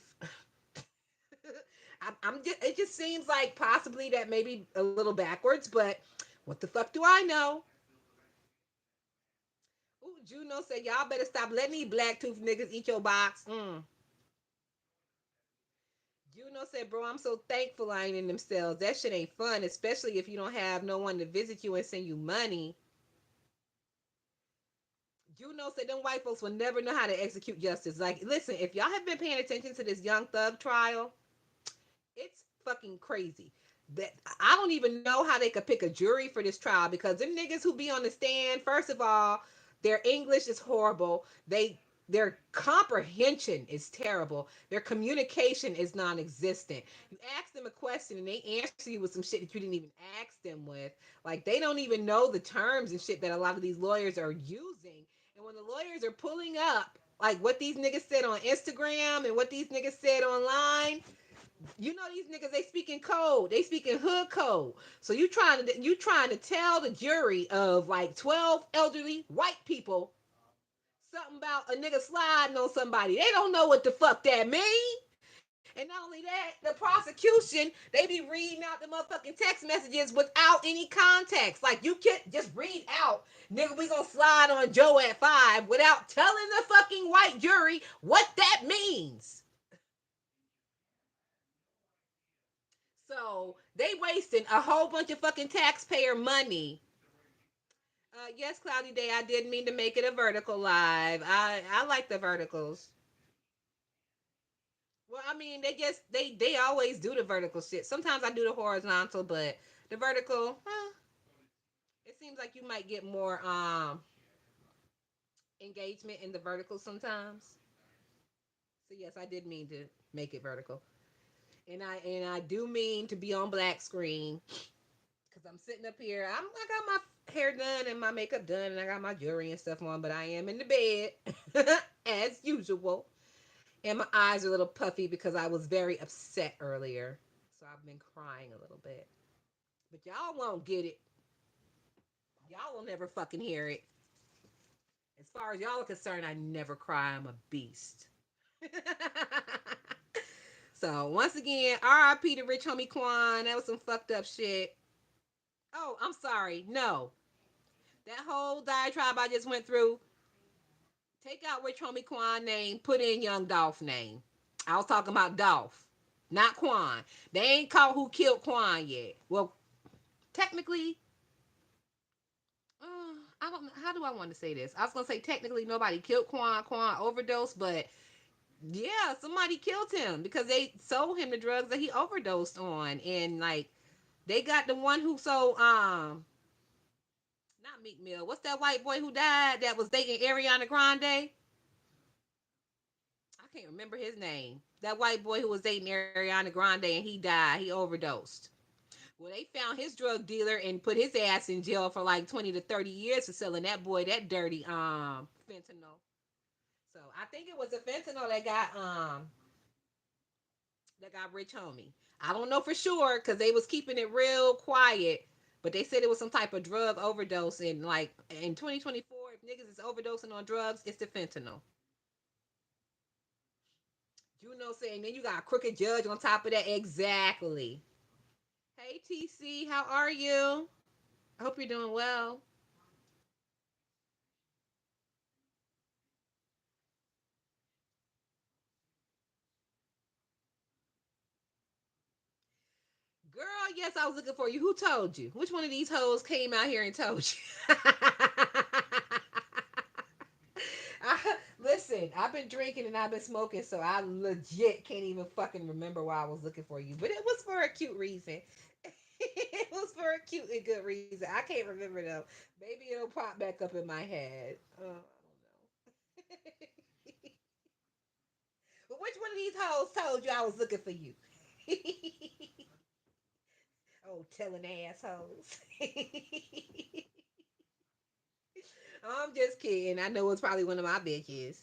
I'm just, it just seems like possibly that maybe a little backwards, but what the fuck do I know? Ooh, Juno said, y'all better stop letting these black tooth niggas eat your box. Juno said, bro, I'm so thankful I ain't in them cells. That shit ain't fun, especially if you don't have no one to visit you and send you money. Juno said them white folks will never know how to execute justice. Like, listen, if y'all have been paying attention to this Young Thug trial, it's fucking crazy. That I don't even know how they could pick a jury for this trial because them niggas who be on the stand, first of all, their English is horrible. They their comprehension is terrible. Their communication is non-existent. You ask them a question and they answer you with some shit that you didn't even ask them with. Like they don't even know the terms and shit that a lot of these lawyers are using. And when the lawyers are pulling up like what these niggas said on Instagram and what these niggas said online, you know these niggas they speak in code. They speak in hood code. So you trying to tell the jury of like 12 elderly white people something about a nigga sliding on somebody. They don't know what the fuck that mean. And not only that, the prosecution, they be reading out the motherfucking text messages without any context. Like you can't just read out, nigga, we gonna slide on Joe at 5 without telling the fucking white jury what that means. So they wasting a whole bunch of fucking taxpayer money. Yes, Cloudy Day, I did mean to make it a vertical live. I like the verticals. Well, I mean, they always do the vertical shit. Sometimes I do the horizontal, but the vertical, it seems like you might get more engagement in the vertical sometimes. So yes, I did mean to make it vertical, and I do mean to be on black screen because I'm sitting up here. I got my hair done and my makeup done, and I got my jewelry and stuff on, but I am in the bed as usual, and my eyes are a little puffy because I was very upset earlier. So I've been crying a little bit. But y'all won't get it. Y'all will never fucking hear it. As far as y'all are concerned, I never cry. I'm a beast. So once again, R.I.P. to Rich Homie Quan. That was some fucked up shit. Oh, I'm sorry. No. That whole diatribe I just went through, take out Rich Homie Quan name, put in Young Dolph name. I was talking about Dolph, not Quan. They ain't caught who killed Quan yet. Well, technically, I don't. How do I want to say this? I was gonna say technically nobody killed Quan. Quan overdosed, but yeah, somebody killed him because they sold him the drugs that he overdosed on, and like they got the one who sold not Meek Mill. What's that white boy who died that was dating Ariana Grande? I can't remember his name. That white boy who was dating Ariana Grande and he died. He overdosed. Well, they found his drug dealer and put his ass in jail for like 20 to 30 years for selling that boy that dirty fentanyl. So I think it was a fentanyl that got Rich Homie. I don't know for sure because they was keeping it real quiet, but they said it was some type of drug overdose. And like in 2024, if niggas is overdosing on drugs, it's the fentanyl. You know, saying then you got a crooked judge on top of that. Exactly. Hey TC, how are you? I hope you're doing well. Girl, yes, I was looking for you. Who told you? Which one of these hoes came out here and told you? Listen, I've been drinking and I've been smoking, so I legit can't even fucking remember why I was looking for you. But it was for a cute reason. It was for a cute and good reason. I can't remember though. Maybe it'll pop back up in my head. I don't know. But which one of these hoes told you I was looking for you? Oh, telling assholes. I'm just kidding. I know it's probably one of my bitches.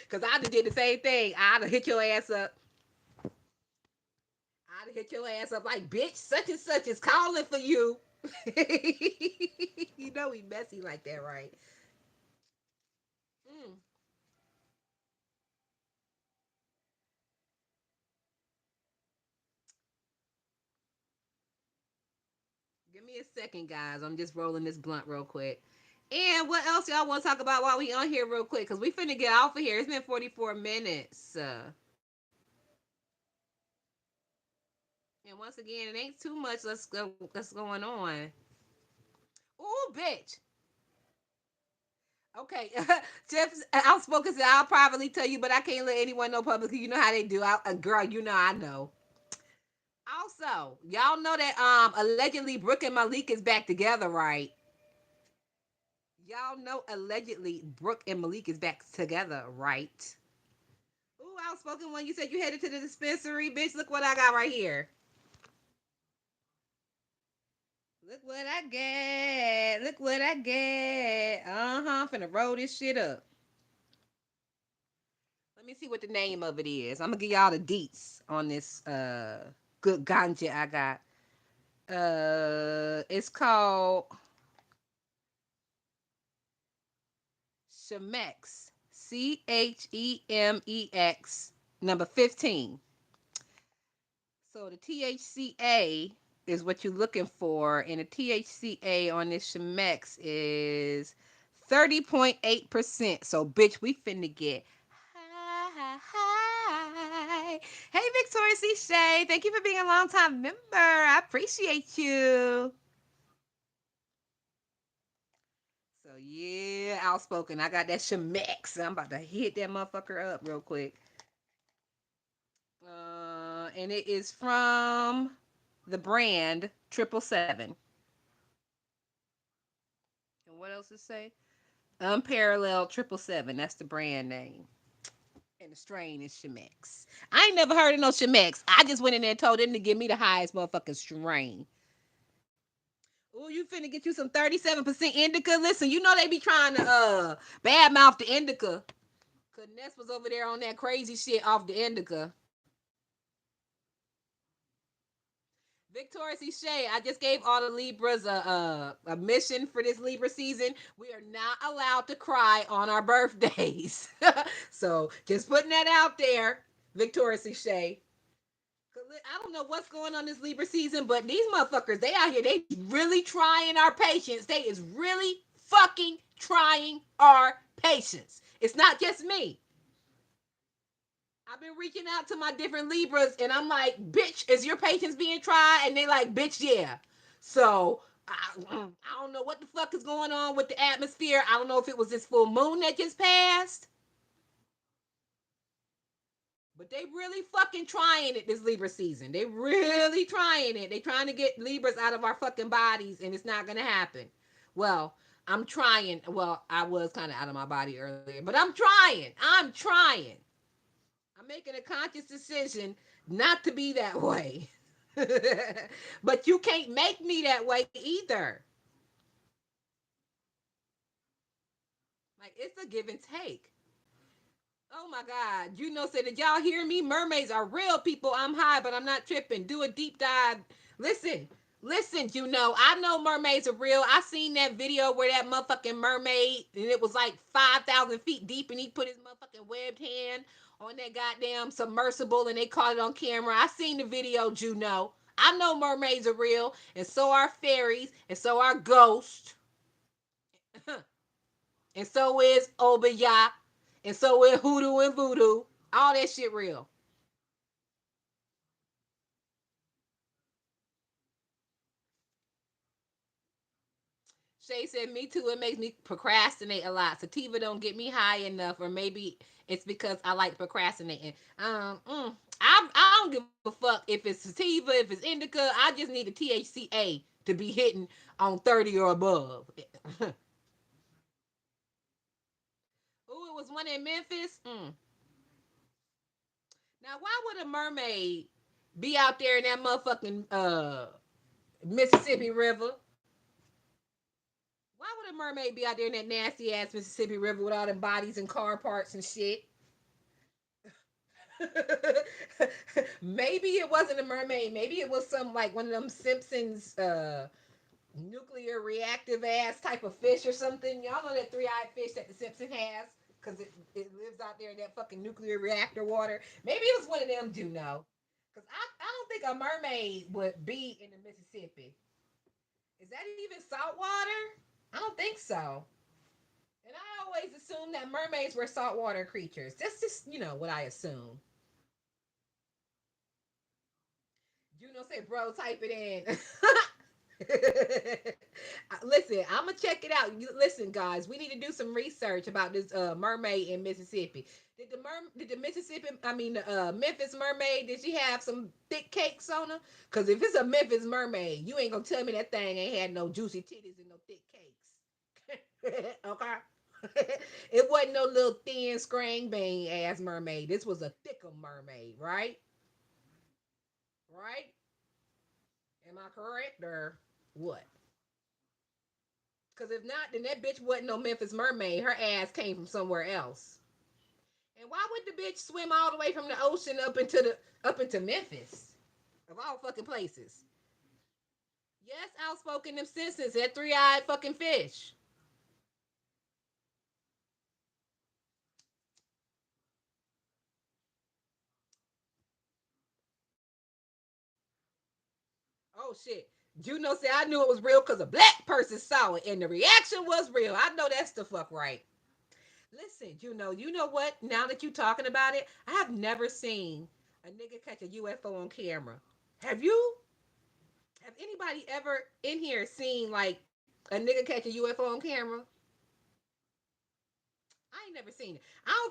Cause I'd have did the same thing. I'd have hit your ass up. I'd have hit your ass up like, bitch, such and such is calling for you. You know we messy like that, right? Mm. Give me a second, guys. I'm just rolling this blunt real quick. And what else y'all want to talk about while we on here real quick? Cause we finna get off of here. It's been 44 minutes. And once again, it ain't too much. Let's go. That's going on. Ooh, bitch. Okay, Jeff, outspoken said I'll privately tell you, but I can't let anyone know publicly. You know how they do. Girl, you know I know. Also, y'all know that allegedly Brooke and Malik is back together, right? Y'all know allegedly Brooke and Malik is back together, right? Ooh, outspoken one. You said you headed to the dispensary, bitch. Look what I got right here. Look what I get. Look what I get. I'm finna roll this shit up. Let me see what the name of it is. I'm gonna give y'all the deets on this good ganja I got. It's called Chemex. Chemex number 15. So the THCA is what you're looking for, and the THCA on this Chemex is 30.8%. So bitch, we finna get high. Hey Victoria C. Shay, thank you for being a long time member. I appreciate you. So yeah, outspoken. I got that Chemex. I'm about to hit that motherfucker up real quick. And it is from the brand 777. And what else it say? Unparalleled 777. That's the brand name. And the strain is Chemex. I ain't never heard of no Chemex. I just went in there and told them to give me the highest motherfucking strain. Oh, you finna get you some 37% indica. Listen, you know they be trying to badmouth the indica. Cause Ness was over there on that crazy shit off the indica. Victoria C. Shay, I just gave all the Libras a mission for this Libra season. We are not allowed to cry on our birthdays. So just putting that out there, Victoria C. Shay. I don't know what's going on this Libra season, but these motherfuckers, they out here, they really trying our patience. They is really fucking trying our patience. It's not just me. I've been reaching out to my different Libras and I'm like, bitch, is your patience being tried? And they like, bitch, yeah. So I don't know what the fuck is going on with the atmosphere. I don't know if it was this full moon that just passed, but they really fucking trying it this Libra season. They really trying it. They trying to get Libras out of our fucking bodies and it's not gonna happen. Well, I'm trying. Well, I was kind of out of my body earlier, but I'm trying. I'm trying. I'm making a conscious decision not to be that way. But you can't make me that way either. Like it's a give and take. Oh my God. You know, say, did y'all hear me? Mermaids are real people. I'm high, but I'm not tripping. Do a deep dive. Listen, listen, you know, I know mermaids are real. I seen that video where that motherfucking mermaid, and it was like 5,000 feet deep, and he put his motherfucking webbed hand on that goddamn submersible, and they caught it on camera. I seen the video, Juno. I know mermaids are real, and so are fairies, and so are ghosts, and so is Obaya, and so is hoodoo and voodoo. All that shit real. Shay said, "Me too. It makes me procrastinate a lot. Sativa don't get me high enough, or maybe it's because I like procrastinating. I don't give a fuck if it's sativa, if it's indica. I just need the THCA to be hitting on 30 or above. Oh, it was one in Memphis. Now, why would a mermaid be out there in that motherfucking Mississippi River? Why would a mermaid be out there in that nasty ass Mississippi River with all them bodies and car parts and shit? Maybe it wasn't a mermaid. Maybe it was some like one of them Simpsons nuclear reactive ass type of fish or something. Y'all know that three-eyed fish that the Simpson has because it lives out there in that fucking nuclear reactor water. Maybe it was one of them. Do know? Because I don't think a mermaid would be in the Mississippi. Is that even salt water? I don't think so. And I always assumed that mermaids were saltwater creatures. That's just, what I assume. Juno said, bro, type it in. Listen, I'm gonna check it out. Listen, guys, we need to do some research about this mermaid in Mississippi. Did the Mississippi, I mean the Memphis mermaid, did she have some thick cakes on her? Cause if it's a Memphis mermaid, you ain't gonna tell me that thing ain't had no juicy titties and no thick cakes. Okay. It wasn't no little thin scrang bang ass mermaid. This was a thicker mermaid, right? Right? Am I correct or what? Because if not, then that bitch wasn't no Memphis mermaid. Her ass came from somewhere else. And why would the bitch swim all the way from the ocean up into Memphis? Of all fucking places. Yes, outspoken them Simpsons, that three-eyed fucking fish. Oh shit. Juno said I knew it was real because a black person saw it and the reaction was real. I know that's the fuck right. Listen, you know what? Now that you talking about it, I have never seen a nigga catch a UFO on camera. Have you? Have anybody ever in here seen like a nigga catch a UFO on camera? I ain't never seen it. I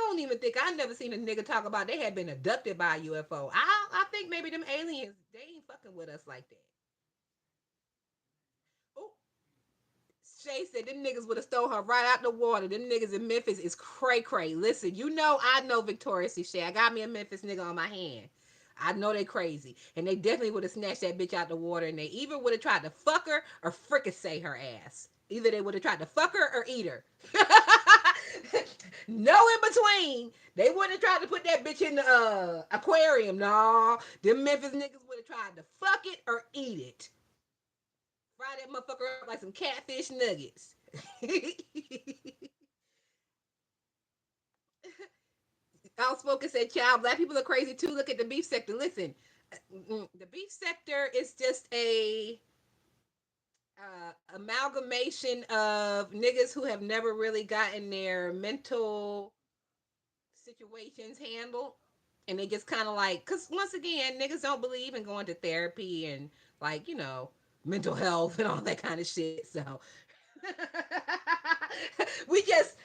don't even think I never seen a nigga talk about they had been abducted by a UFO. I think maybe them aliens they ain't fucking with us like that. Oh, Shay said them niggas would have stole her right out the water. Them niggas in Memphis is cray cray. Listen, you know I know Victoria C. Shay. I got me a Memphis nigga on my hand. I know they crazy. And they definitely would have snatched that bitch out the water and they even would have tried to fuck her or fricassee her ass. Either they would have tried to fuck her or eat her. No in between. They wouldn't have tried to put that bitch in the aquarium. No. Them Memphis niggas would have tried to fuck it or eat it. Fry that motherfucker up like some catfish nuggets. Outspoken said, "Child, black people are crazy too. Look at the beef sector. Listen, the beef sector is just a amalgamation of niggas who have never really gotten their mental situations handled, and they just kind of like, cause once again, niggas don't believe in going to therapy and like mental health and all that kind of shit. So we just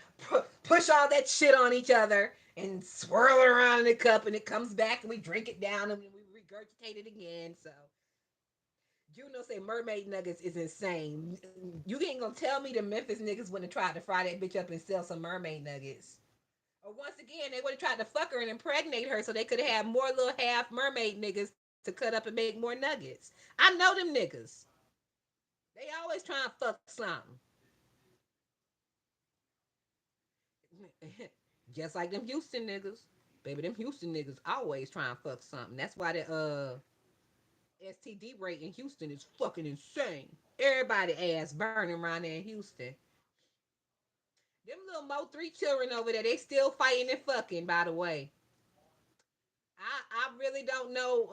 push all that shit on each other and swirl it around in a cup, and it comes back, and we drink it down, and we regurgitate it again. So, Juno say mermaid nuggets is insane. You ain't gonna tell me the Memphis niggas wouldn't have tried to fry that bitch up and sell some mermaid nuggets. Or once again, they would have tried to fuck her and impregnate her so they could have had more little half mermaid niggas to cut up and make more nuggets. I know them niggas. They always try and fuck something. Just like them Houston niggas. Baby, them Houston niggas always try and fuck something. That's why the STD rate in Houston is fucking insane. Everybody ass burning around there in Houston. Them little Mo 3 children over there, they still fighting and fucking, by the way. I really don't know.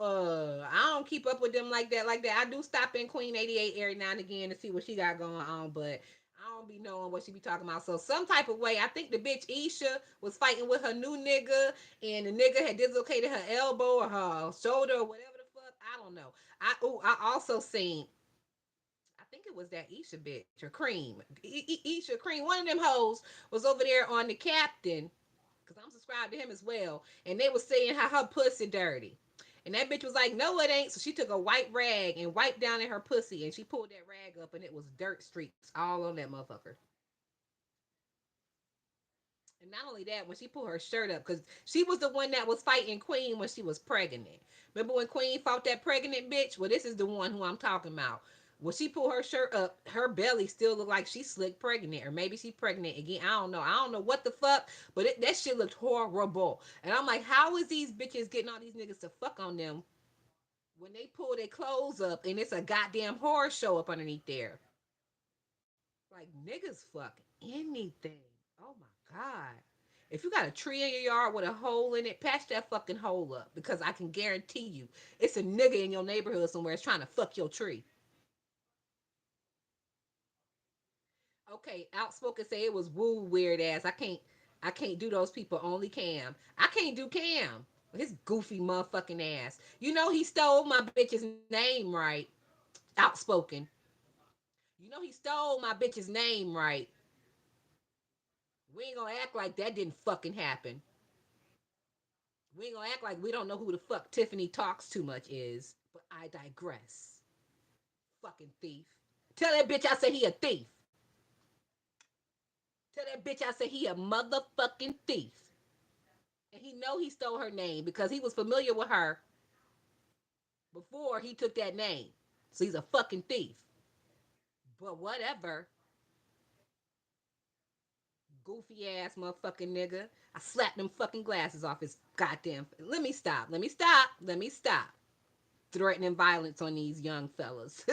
I don't keep up with them like that. I do stop in Queen 88 every now and again to see what she got going on, but I don't be knowing what she be talking about. So some type of way, I think the bitch Isha was fighting with her new nigga, and the nigga had dislocated her elbow or her shoulder or whatever the fuck. I don't know. I also seen. I think it was that Isha bitch or Cream. Isha Cream. One of them hoes was over there on the captain because I'm subscribed to him as well. And they was saying how her pussy dirty. And that bitch was like, no, it ain't. So she took a white rag and wiped down in her pussy and she pulled that rag up and it was dirt streaks all on that motherfucker. And not only that, when she pulled her shirt up, because she was the one that was fighting Queen when she was pregnant. Remember when Queen fought that pregnant bitch? Well, this is the one who I'm talking about. When she pulled her shirt up, her belly still looked like she slick pregnant, or maybe she pregnant again. I don't know. I don't know what the fuck, but that shit looked horrible. And I'm like, how is these bitches getting all these niggas to fuck on them when they pull their clothes up and it's a goddamn horror show up underneath there? Like niggas fuck anything. Oh my god. If you got a tree in your yard with a hole in it, patch that fucking hole up because I can guarantee you it's a nigga in your neighborhood somewhere that's trying to fuck your tree. Okay, outspoken say it was woo weird ass. I can't do those people. Only Cam. I can't do Cam. His goofy motherfucking ass. You know he stole my bitch's name, right? Outspoken. You know he stole my bitch's name, right? We ain't gonna act like that didn't fucking happen. We ain't gonna act like we don't know who the fuck Tiffany talks too much is. But I digress. Fucking thief. Tell that bitch I say he a thief. Tell that bitch I said he a motherfucking thief. And he know he stole her name because he was familiar with her before he took that name. So he's a fucking thief. But whatever, goofy ass motherfucking nigga. I slapped them fucking glasses off his goddamn. Let me stop. Let me stop. Let me stop. Threatening violence on these young fellas.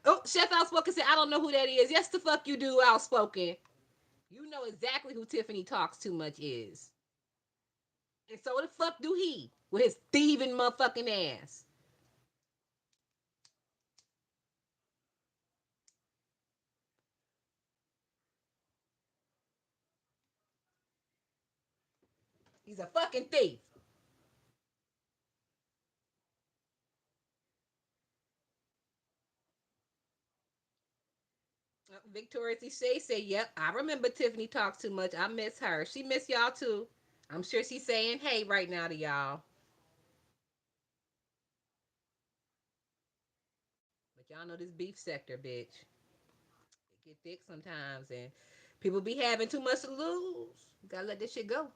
Oh, Chef Outspoken said, I don't know who that is. Yes, the fuck you do, Outspoken. You know exactly who Tiffany Talks Too Much is. And so the fuck do he with his thieving motherfucking ass. He's a fucking thief. Victoria Shay said, yep, I remember Tiffany Talks Too Much. I miss her. She miss y'all too. I'm sure she's saying hey right now to y'all. But y'all know this beef sector, bitch. It get thick sometimes and people be having too much to lose. You gotta let this shit go.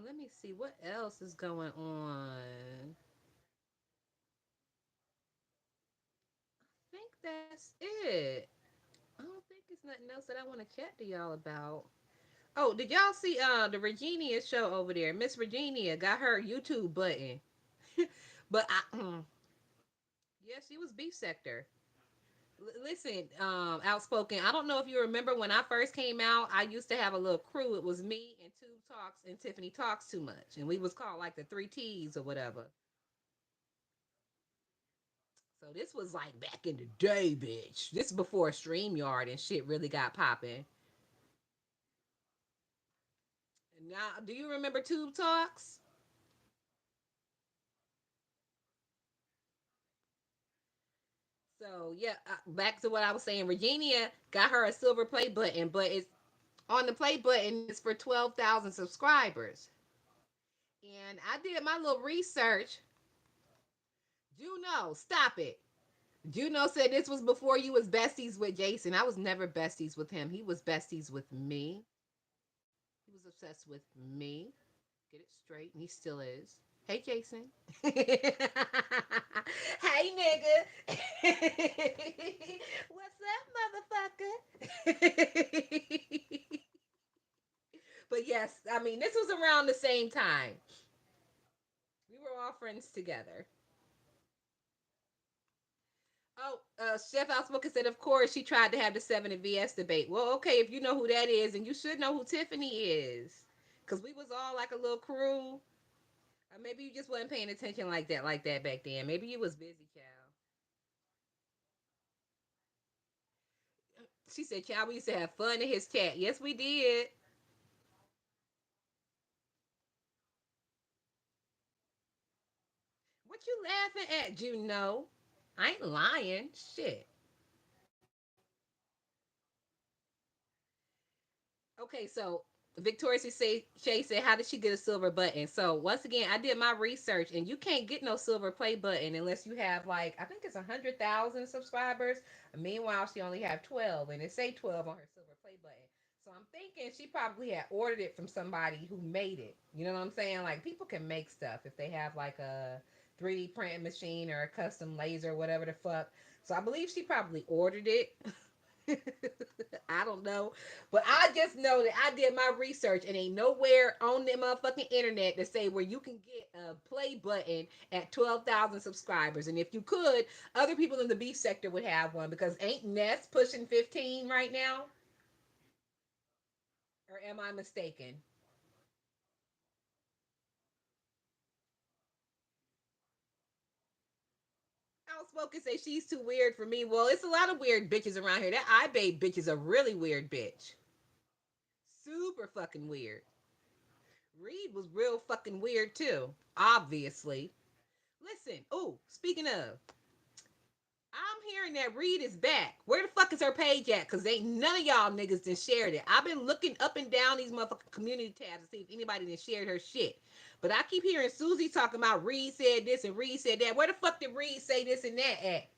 Let me see what else is going on. I think that's it. I don't think it's nothing else that I want to chat to y'all about. Oh, did y'all see the Regina show over there? Miss Regina got her YouTube button. But yeah, she was beef sector. Listen, outspoken. I don't know if you remember when I first came out. I used to have a little crew. It was me and Tube Talks and Tiffany Talks Too Much, and we was called like the three T's or whatever. So this was like back in the day, bitch. This is before StreamYard and shit really got popping. And now, do you remember Tube Talks? So yeah, back to what I was saying. Virginia got her a silver play button, but it's on the play button. It's for 12,000 subscribers. And I did my little research. Juno, stop it. Juno said this was before you was besties with Jason. I was never besties with him. He was besties with me. He was obsessed with me. Get it straight, and he still is. Hey, Jason. Hey, nigga. What's up, motherfucker? But yes, I mean, this was around the same time. We were all friends together. Oh, Chef Outspoken said, of course, she tried to have the 7 and VS debate. Well, okay, if you know who that is, and you should know who Tiffany is. Because we was all like a little crew. Or maybe you just wasn't paying attention like that back then. Maybe you was busy, child. She said, child, we used to have fun in his chat. Yes, we did. What you laughing at, Juno? I ain't lying. Shit. Okay, so Victoria Shay said, how did she get a silver button? So once again, I did my research, and you can't get no silver play button unless you have like I think it's 100,000 subscribers. Meanwhile, she only have 12, and it say 12 on her silver play button. So I'm thinking she probably had ordered it from somebody who made it. You know what I'm saying? Like people can make stuff if they have like a 3D printing machine or a custom laser, whatever the fuck. So I believe she probably ordered it. I don't know. But I just know that I did my research and ain't nowhere on the motherfucking internet to say where you can get a play button at 12,000 subscribers. And if you could, other people in the beef sector would have one because ain't Ness pushing 15 right now? Or am I mistaken? Outspoken say she's too weird for me. Well, it's a lot of weird bitches around here. That iBabe bitch is a really weird bitch. Super fucking weird. Reed was real fucking weird too, obviously. Listen, oh, speaking of, I'm hearing that Reed is back. Where the fuck is her page at? Cause ain't none of y'all niggas done shared it. I've been looking up and down these motherfucking community tabs to see if anybody done shared her shit. But I keep hearing Susie talking about Reed said this and Reed said that. Where the fuck did Reed say this and that at?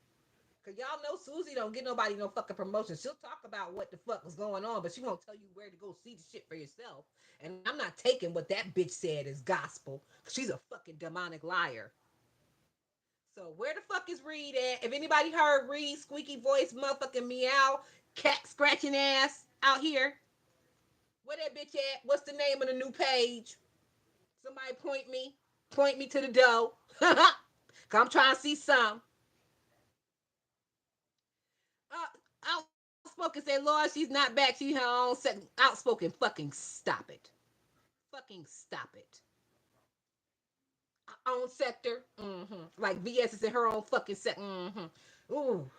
Cause y'all know Susie don't get nobody no fucking promotion. She'll talk about what the fuck was going on, but she won't tell you where to go see the shit for yourself. And I'm not taking what that bitch said as gospel. Cause she's a fucking demonic liar. So where the fuck is Reed at? If anybody heard Reed squeaky voice motherfucking meow cat scratching ass out here, where that bitch at? What's the name of the new page? Somebody point me to the dough. Cause I'm trying to see some. Outspoken said, Lord, she's not back. She her own outspoken. Fucking stop it. Fucking stop it. Own sector. Mm-hmm. Like VS is in her own fucking sector. Mm-hmm. Ooh.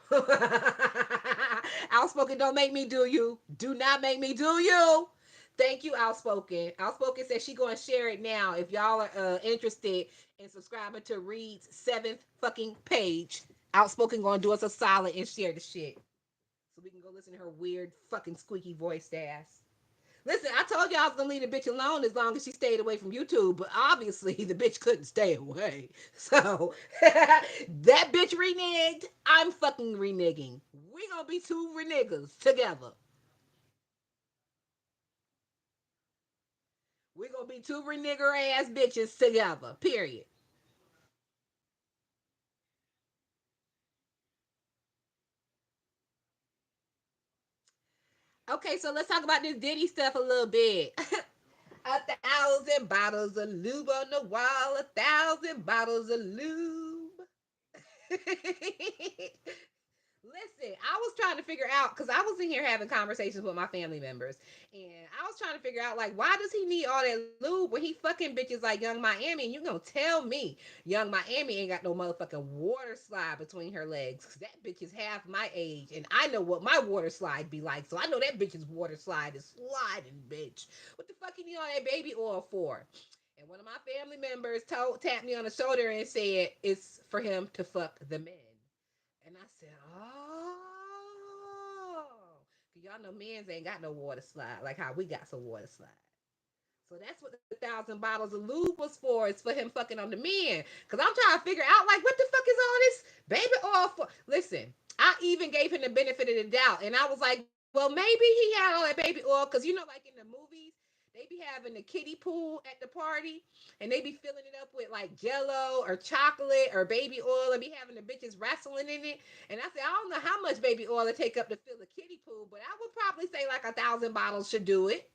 Outspoken, don't make me do you. Do not make me do you. Thank you, Outspoken. Outspoken says she going to share it now. If y'all are interested in subscribing to Reed's 7th fucking page, Outspoken going to do us a solid and share the shit. So we can go listen to her weird fucking squeaky voiced ass. Listen, I told you I was gonna leave the bitch alone as long as she stayed away from YouTube, but obviously the bitch couldn't stay away. So that bitch reneged. I'm fucking reneging. We gonna be two renegers together. We gonna be two renegger ass bitches together. Period. Okay, so let's talk about this Diddy stuff a little bit. 1,000 bottles of lube on the wall, 1,000 bottles of lube. Listen, I was trying to figure out because I was in here having conversations with my family members, and I was trying to figure out like why does he need all that lube when he fucking bitches like Young Miami? And you gonna tell me Young Miami ain't got no motherfucking water slide between her legs? Cause that bitch is half my age, and I know what my water slide be like, so I know that bitch's water slide is sliding, bitch. What the fuck you need all that baby oil for? And one of my family members tapped me on the shoulder and said it's for him to fuck the men. And I said, oh, y'all know men's ain't got no water slide like how we got some water slide. So that's what the 1,000 bottles of lube was for. It's for him fucking on the men. Cause I'm trying to figure out like what the fuck is all this baby oil for? Listen, I even gave him the benefit of the doubt, and I was like, well, maybe he had all that baby oil because you know, like in the movies, they be having the kiddie pool at the party, and they be filling it up with like Jello or chocolate or baby oil, and be having the bitches wrestling in it. And I said, I don't know how much baby oil it take up to fill a kiddie pool, but I would probably say like 1,000 bottles should do it.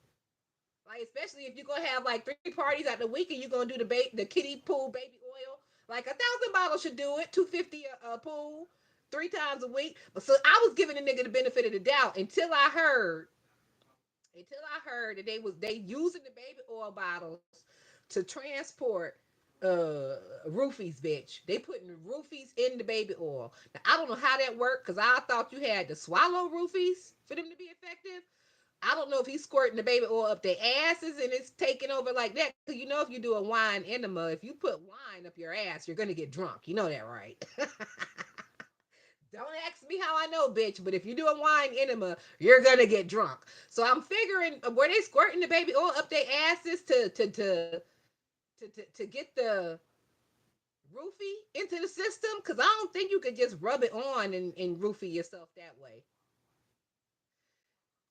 Like especially if you're gonna have like 3 parties at the week and you're gonna do the kiddie pool baby oil. Like 1,000 bottles should do it. 250 a pool, 3 times a week. But so I was giving the nigga the benefit of the doubt until I heard that they using the baby oil bottles to transport roofies, bitch. They putting roofies in the baby oil. Now I don't know how that worked because I thought you had to swallow roofies for them to be effective. I don't know if he's squirting the baby oil up their asses and it's taking over like that. Cause you know if you do a wine enema, if you put wine up your ass, you're gonna get drunk. You know that, right? Don't ask me how I know, bitch. But if you do a wine enema, you're gonna get drunk. So I'm figuring were they squirting the baby oil up their asses to get the roofie into the system? Cause I don't think you could just rub it on and roofie yourself that way.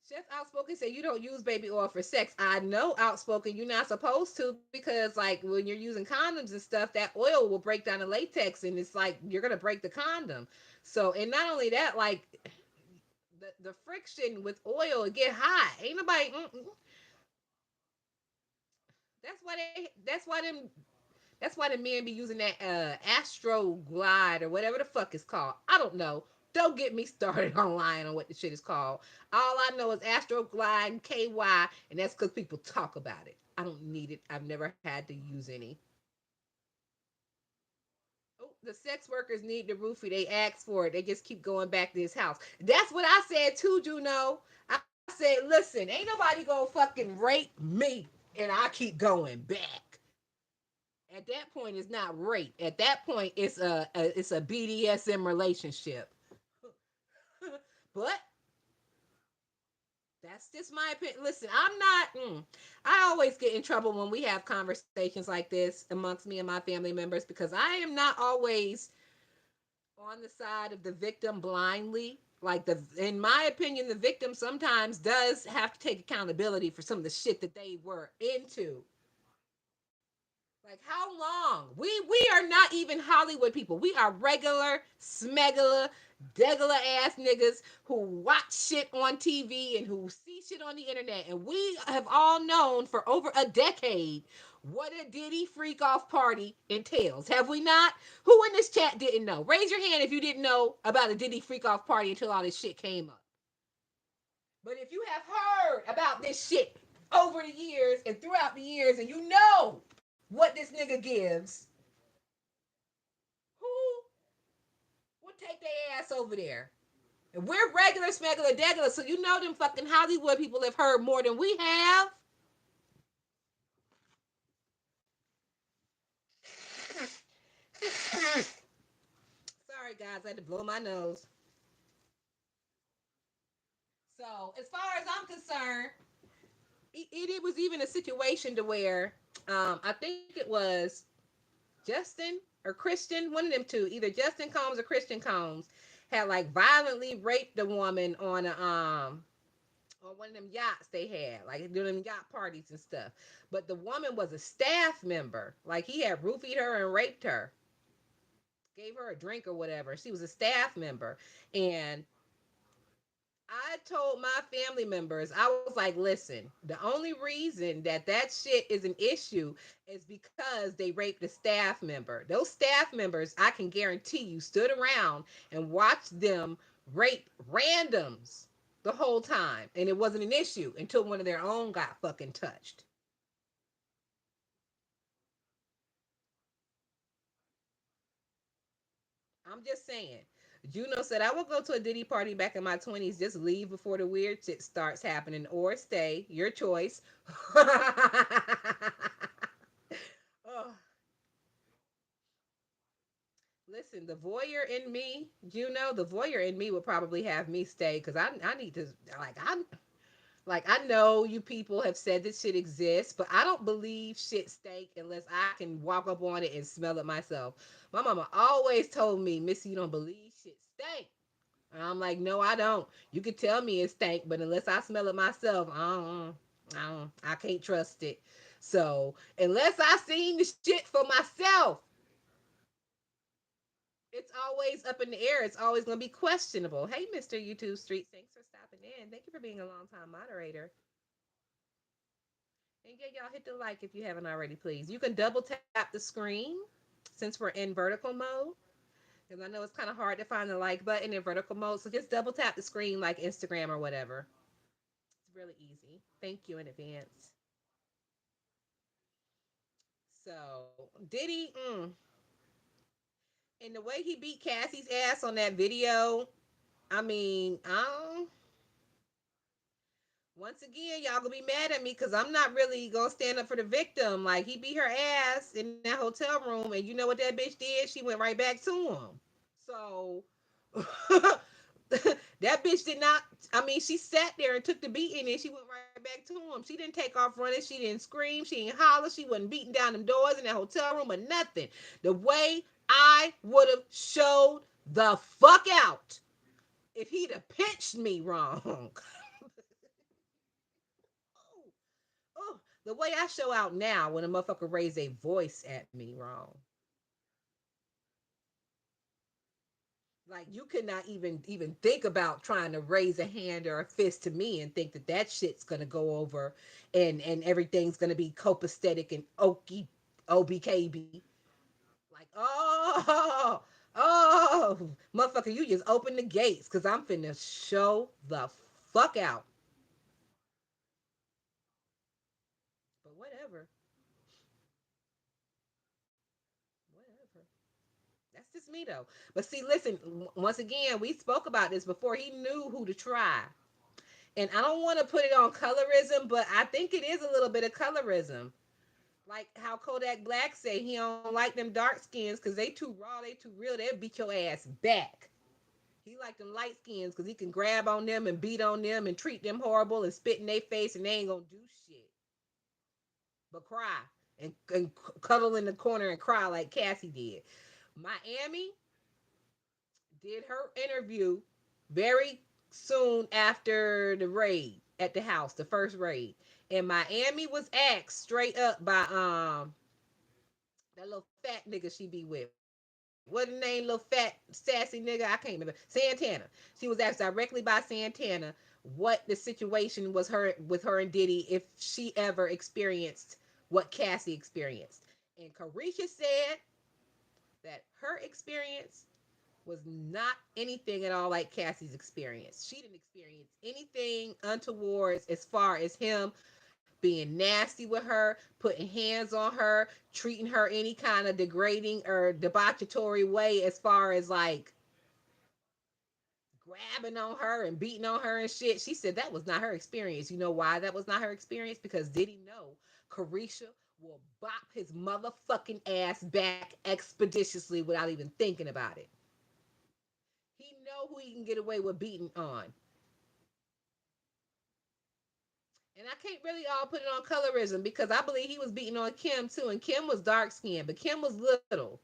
Chef Outspoken said you don't use baby oil for sex. I know Outspoken, you're not supposed to because like when you're using condoms and stuff, that oil will break down the latex and it's like you're gonna break the condom. So and not only that, like the friction with oil it get hot. Ain't nobody. That's why they. That's why them. That's why the men be using that Astro Glide or whatever the fuck it's called. I don't know. Don't get me started online on what the shit is called. All I know is Astro Glide and KY, and that's because people talk about it. I don't need it. I've never had to use any. Oh, the sex workers need the roofie. They asked for it. They just keep going back to his house. That's what I said too, Juno. I said, listen, ain't nobody gonna fucking rape me, and I keep going back. At that point, it's not rape. At that point, it's a BDSM relationship. But that's just my opinion. Listen, I'm not. I always get in trouble when we have conversations like this amongst me and my family members because I am not always on the side of the victim blindly. Like in my opinion, the victim sometimes does have to take accountability for some of the shit that they were into. Like how long? We are not even Hollywood people. We are regular, smegular, degular ass niggas who watch shit on TV and who see shit on the internet. And we have all known for over a decade what a Diddy freak off party entails. Have we not? Who in this chat didn't know? Raise your hand if you didn't know about a Diddy freak off party until all this shit came up. But if you have heard about this shit over the years and throughout the years and you know what this nigga gives, who would take their ass over there? And we're regular, smegular, degular, so you know them fucking Hollywood people have heard more than we have. Sorry, guys, I had to blow my nose. So, as far as I'm concerned, it was even a situation to where I think it was Justin or Christian, one of them two, either Justin Combs or Christian Combs, had like violently raped the woman on one of them yachts they had, like doing them yacht parties and stuff. But the woman was a staff member. Like he had roofied her and raped her, gave her a drink or whatever. She was a staff member. And I told my family members, I was like, listen, the only reason that that shit is an issue is because they raped a staff member. Those staff members, I can guarantee you, stood around and watched them rape randoms the whole time. And it wasn't an issue until one of their own got fucking touched. I'm just saying. Juno said, I will go to a Diddy party back in my 20s. Just leave before the weird shit starts happening or stay. Your choice. Oh, listen, the voyeur in me, Juno, the voyeur in me would probably have me stay because I need to, I know you people have said this shit exists, but I don't believe shit stink unless I can walk up on it and smell it myself. My mama always told me, Missy, you don't believe shit stink. And I'm like, no, I don't. You can tell me it stank, but unless I smell it myself, I can't trust it. So unless I seen the shit for myself, it's always up in the air. It's always gonna be questionable. Hey, Mr. YouTube Street, thanks for stopping in. Thank you for being a long time moderator. And yeah, y'all hit the like if you haven't already, please. You can double tap the screen since we're in vertical mode. Because I know it's kind of hard to find the like button in vertical mode. So just double tap the screen like Instagram or whatever. It's really easy. Thank you in advance. So Diddy, and the way he beat Cassie's ass on that video, I mean, once again, y'all gonna be mad at me because I'm not really gonna stand up for the victim. Like he beat her ass in that hotel room, and you know what that bitch did? She went right back to him. So that bitch did not. I mean, she sat there and took the beating, and she went right back to him. She didn't take off running. She didn't scream. She didn't holler. She wasn't beating down them doors in that hotel room or nothing. The way I would have showed the fuck out if he'd have pinched me wrong. Oh, the way I show out now when a motherfucker raise a voice at me wrong. Like you could not even think about trying to raise a hand or a fist to me and think that that shit's gonna go over and everything's gonna be copacetic and okie obkb. Like oh motherfucker, you just open the gates because I'm finna show the fuck out. But whatever, whatever. That's just me though. But see, listen, once again, we spoke about this before. He knew who to try. And I don't want to put it on colorism, but I think it is a little bit of colorism. Like how Kodak Black say he don't like them dark skins because they too raw, they too real, they'll beat your ass back. He like them light skins because he can grab on them and beat on them and treat them horrible and spit in their face and they ain't gonna do shit but cry and cuddle in the corner and cry like Cassie did. Miami did her interview very soon after the raid at the house, the first raid. And Miami was asked straight up by that little fat nigga she be with. What the name, little fat sassy nigga? I can't remember. Santana. She was asked directly by Santana what the situation was her with her and Diddy if she ever experienced what Cassie experienced. And Carisha said that her experience was not anything at all like Cassie's experience. She didn't experience anything untoward as far as him being nasty with her, putting hands on her, treating her any kind of degrading or debauchatory way as far as like grabbing on her and beating on her and shit. She said that was not her experience. You know why that was not her experience? Because did he know Carisha will bop his motherfucking ass back expeditiously without even thinking about it. He know who he can get away with beating on. And I can't really all put it on colorism because I believe he was beating on Kim too, and Kim was dark skinned, but Kim was little.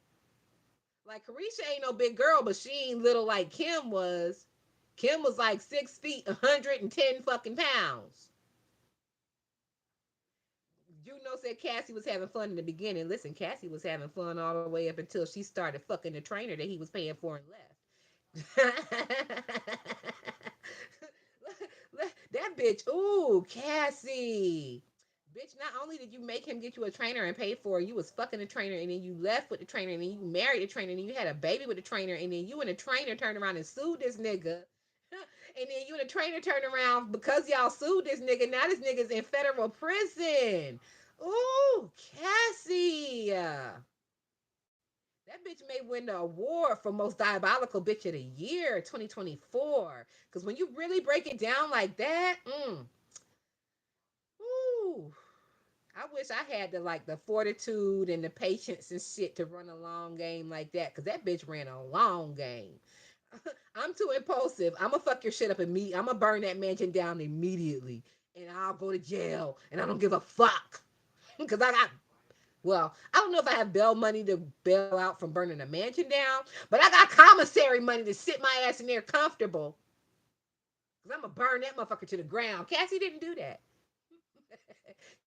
Like Carisha ain't no big girl, but she ain't little like Kim was. Kim was like 6 feet, 110 fucking pounds. Juno said Cassie was having fun in the beginning. Listen, Cassie was having fun all the way up until she started fucking the trainer that he was paying for and left. That bitch, ooh, Cassie. Bitch, not only did you make him get you a trainer and pay for it, you was fucking the trainer and then you left with the trainer and then you married the trainer and then you had a baby with the trainer and then you and the trainer turned around and sued this nigga. And then you and the trainer turned around because y'all sued this nigga. Now this nigga's in federal prison. Ooh, Cassie. That bitch may win the award for most diabolical bitch of the year 2024. Because when you really break it down like that, ooh, I wish I had the like the fortitude and the patience and shit to run a long game like that. Because that bitch ran a long game. I'm too impulsive. I'm gonna fuck your shit up immediately. I'm gonna burn that mansion down immediately, and I'll go to jail, and I don't give a fuck because I got. Well, I don't know if I have bail money to bail out from burning a mansion down, but I got commissary money to sit my ass in there comfortable. Because I'm going to burn that motherfucker to the ground. Cassie didn't do that.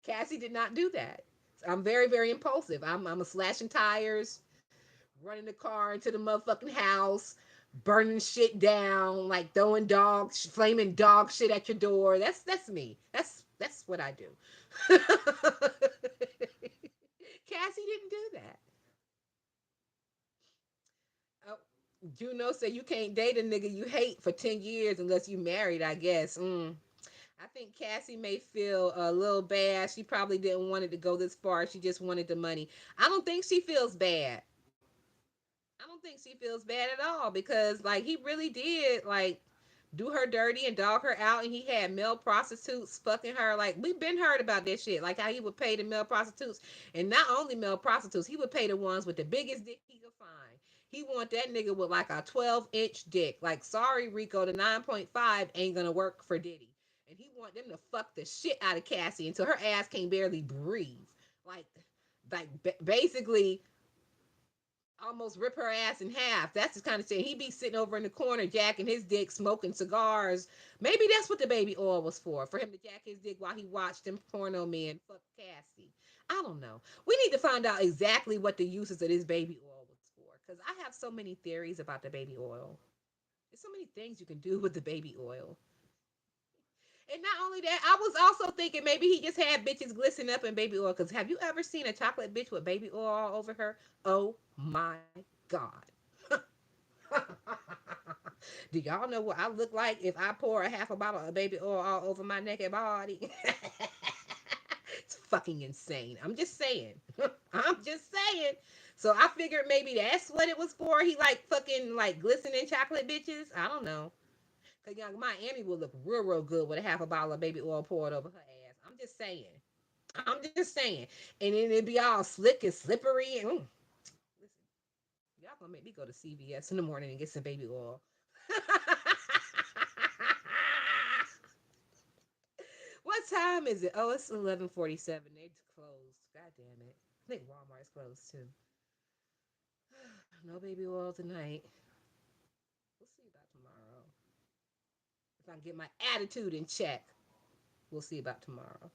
Cassie did not do that. I'm very, very impulsive. I'm a slashing tires, running the car into the motherfucking house, burning shit down, like throwing dog, flaming dog shit at your door. That's me. That's what I do. Cassie didn't do that. Oh, Juno said you can't date a nigga you hate for 10 years unless you married, I guess. I think Cassie may feel a little bad. She probably didn't want it to go this far. She just wanted the money. I don't think she feels bad. I don't think she feels bad at all because like he really did like do her dirty and dog her out and he had male prostitutes fucking her. Like we've been heard about that shit. Like how he would pay the male prostitutes and not only male prostitutes, he would pay the ones with the biggest dick he could find. He want that nigga with like a 12-inch dick. Like sorry Rico, the 9.5 ain't gonna work for Diddy. And he want them to fuck the shit out of Cassie until her ass can barely breathe. Like basically almost rip her ass in half. That's the kind of shit. He be sitting over in the corner jacking his dick, smoking cigars. Maybe that's what the baby oil was for him to jack his dick while he watched them porno men fuck Cassie. I don't know. We need to find out exactly what the uses of this baby oil was for because I have so many theories about the baby oil. There's so many things you can do with the baby oil. And not only that, I was also thinking maybe he just had bitches glisten up in baby oil. Because have you ever seen a chocolate bitch with baby oil all over her? Oh my God. Do y'all know what I look like if I pour a half a bottle of baby oil all over my naked body? It's fucking insane. I'm just saying. I'm just saying. So I figured maybe that's what it was for. He like fucking like glistening chocolate bitches. I don't know. Cause young Miami will look real, real good with a half a bottle of baby oil poured over her ass. I'm just saying. I'm just saying. And then it'd be all slick and slippery. Listen, y'all gonna make me go to CVS in the morning and get some baby oil. time is it? Oh, it's 11:47. They closed. God damn it. I think Walmart's closed too. No baby oil tonight. We'll see about tomorrow. If I can get my attitude in check, we'll see about tomorrow.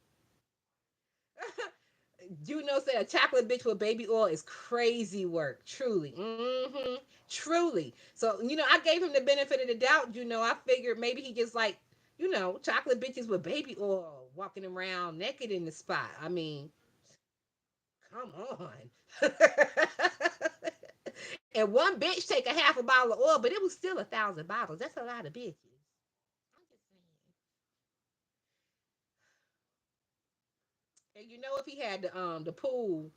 Said a chocolate bitch with baby oil is crazy work. Truly. Truly. So, I gave him the benefit of the doubt. I figured maybe he just like, chocolate bitches with baby oil walking around naked in the spot. I mean, come on. And one bitch take a half a bottle of oil, but it was still 1,000 bottles. That's a lot of bitches. I'm just saying. And if he had the pool,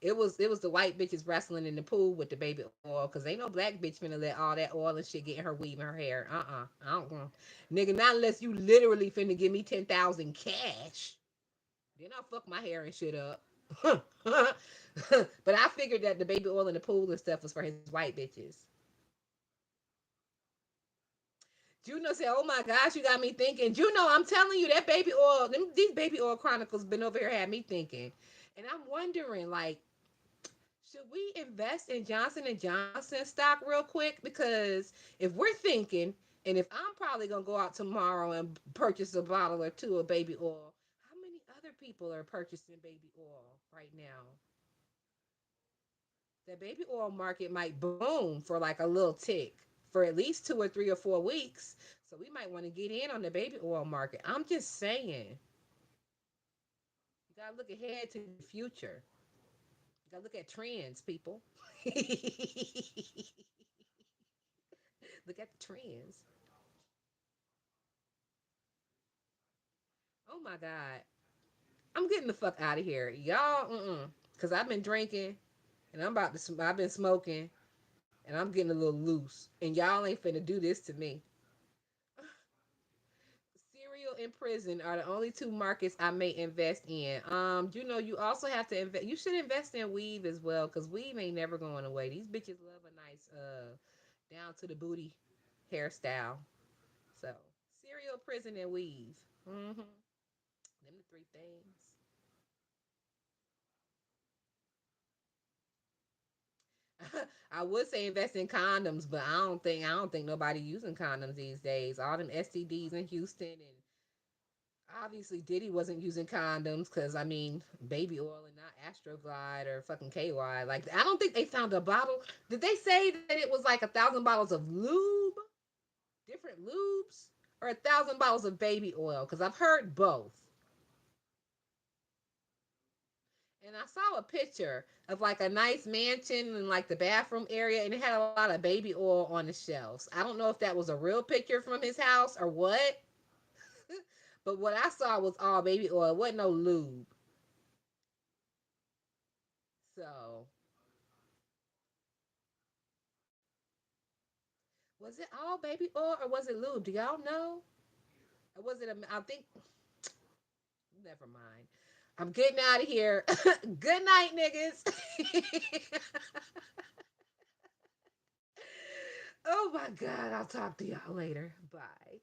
it was the white bitches wrestling in the pool with the baby oil, because ain't no black bitch finna let all that oil and shit get in her weave and her hair. I don't want. Nigga, not unless you literally finna give me 10,000 cash. Then I'll fuck my hair and shit up. But I figured that the baby oil in the pool and stuff was for his white bitches. Juno said, "Oh my gosh, you got me thinking." Juno, I'm telling you, that baby oil, these baby oil chronicles been over here had me thinking, and I'm wondering, like, should we invest in Johnson stock real quick? Because if we're thinking, and if I'm probably gonna go out tomorrow and purchase a bottle or two of baby oil, how many other people are purchasing baby oil right now? The baby oil market might boom for like a little tick for at least 2 or 3 or 4 weeks. So we might want to get in on the baby oil market. I'm just saying, you gotta look ahead to the future. You gotta look at trends, people. Look at the trends. Oh my God. I'm getting the fuck out of here. Y'all, because I've been drinking and I've been smoking and I'm getting a little loose. And y'all ain't finna do this to me. Cereal and prison are the only two markets I may invest in. You also have to invest. You should invest in weave as well, because weave ain't never going away. These bitches love a nice down to the booty hairstyle. So cereal, prison, and weave. Them the three things. I would say invest in condoms, but I don't think nobody using condoms these days. All them STDs in Houston, and obviously Diddy wasn't using condoms because I mean baby oil and not Astroglide or fucking KY. Like I don't think they found a bottle. Did they say that it was like 1,000 bottles of lube, different lubes, or 1,000 bottles of baby oil? Because I've heard both. And I saw a picture of like a nice mansion and like the bathroom area, and it had a lot of baby oil on the shelves. I don't know if that was a real picture from his house or what, but what I saw was all baby oil. It wasn't no lube. So, was it all baby oil or was it lube? Do y'all know? Or was it? I think. Never mind. I'm getting out of here. Good night, niggas. Oh my God. I'll talk to y'all later. Bye.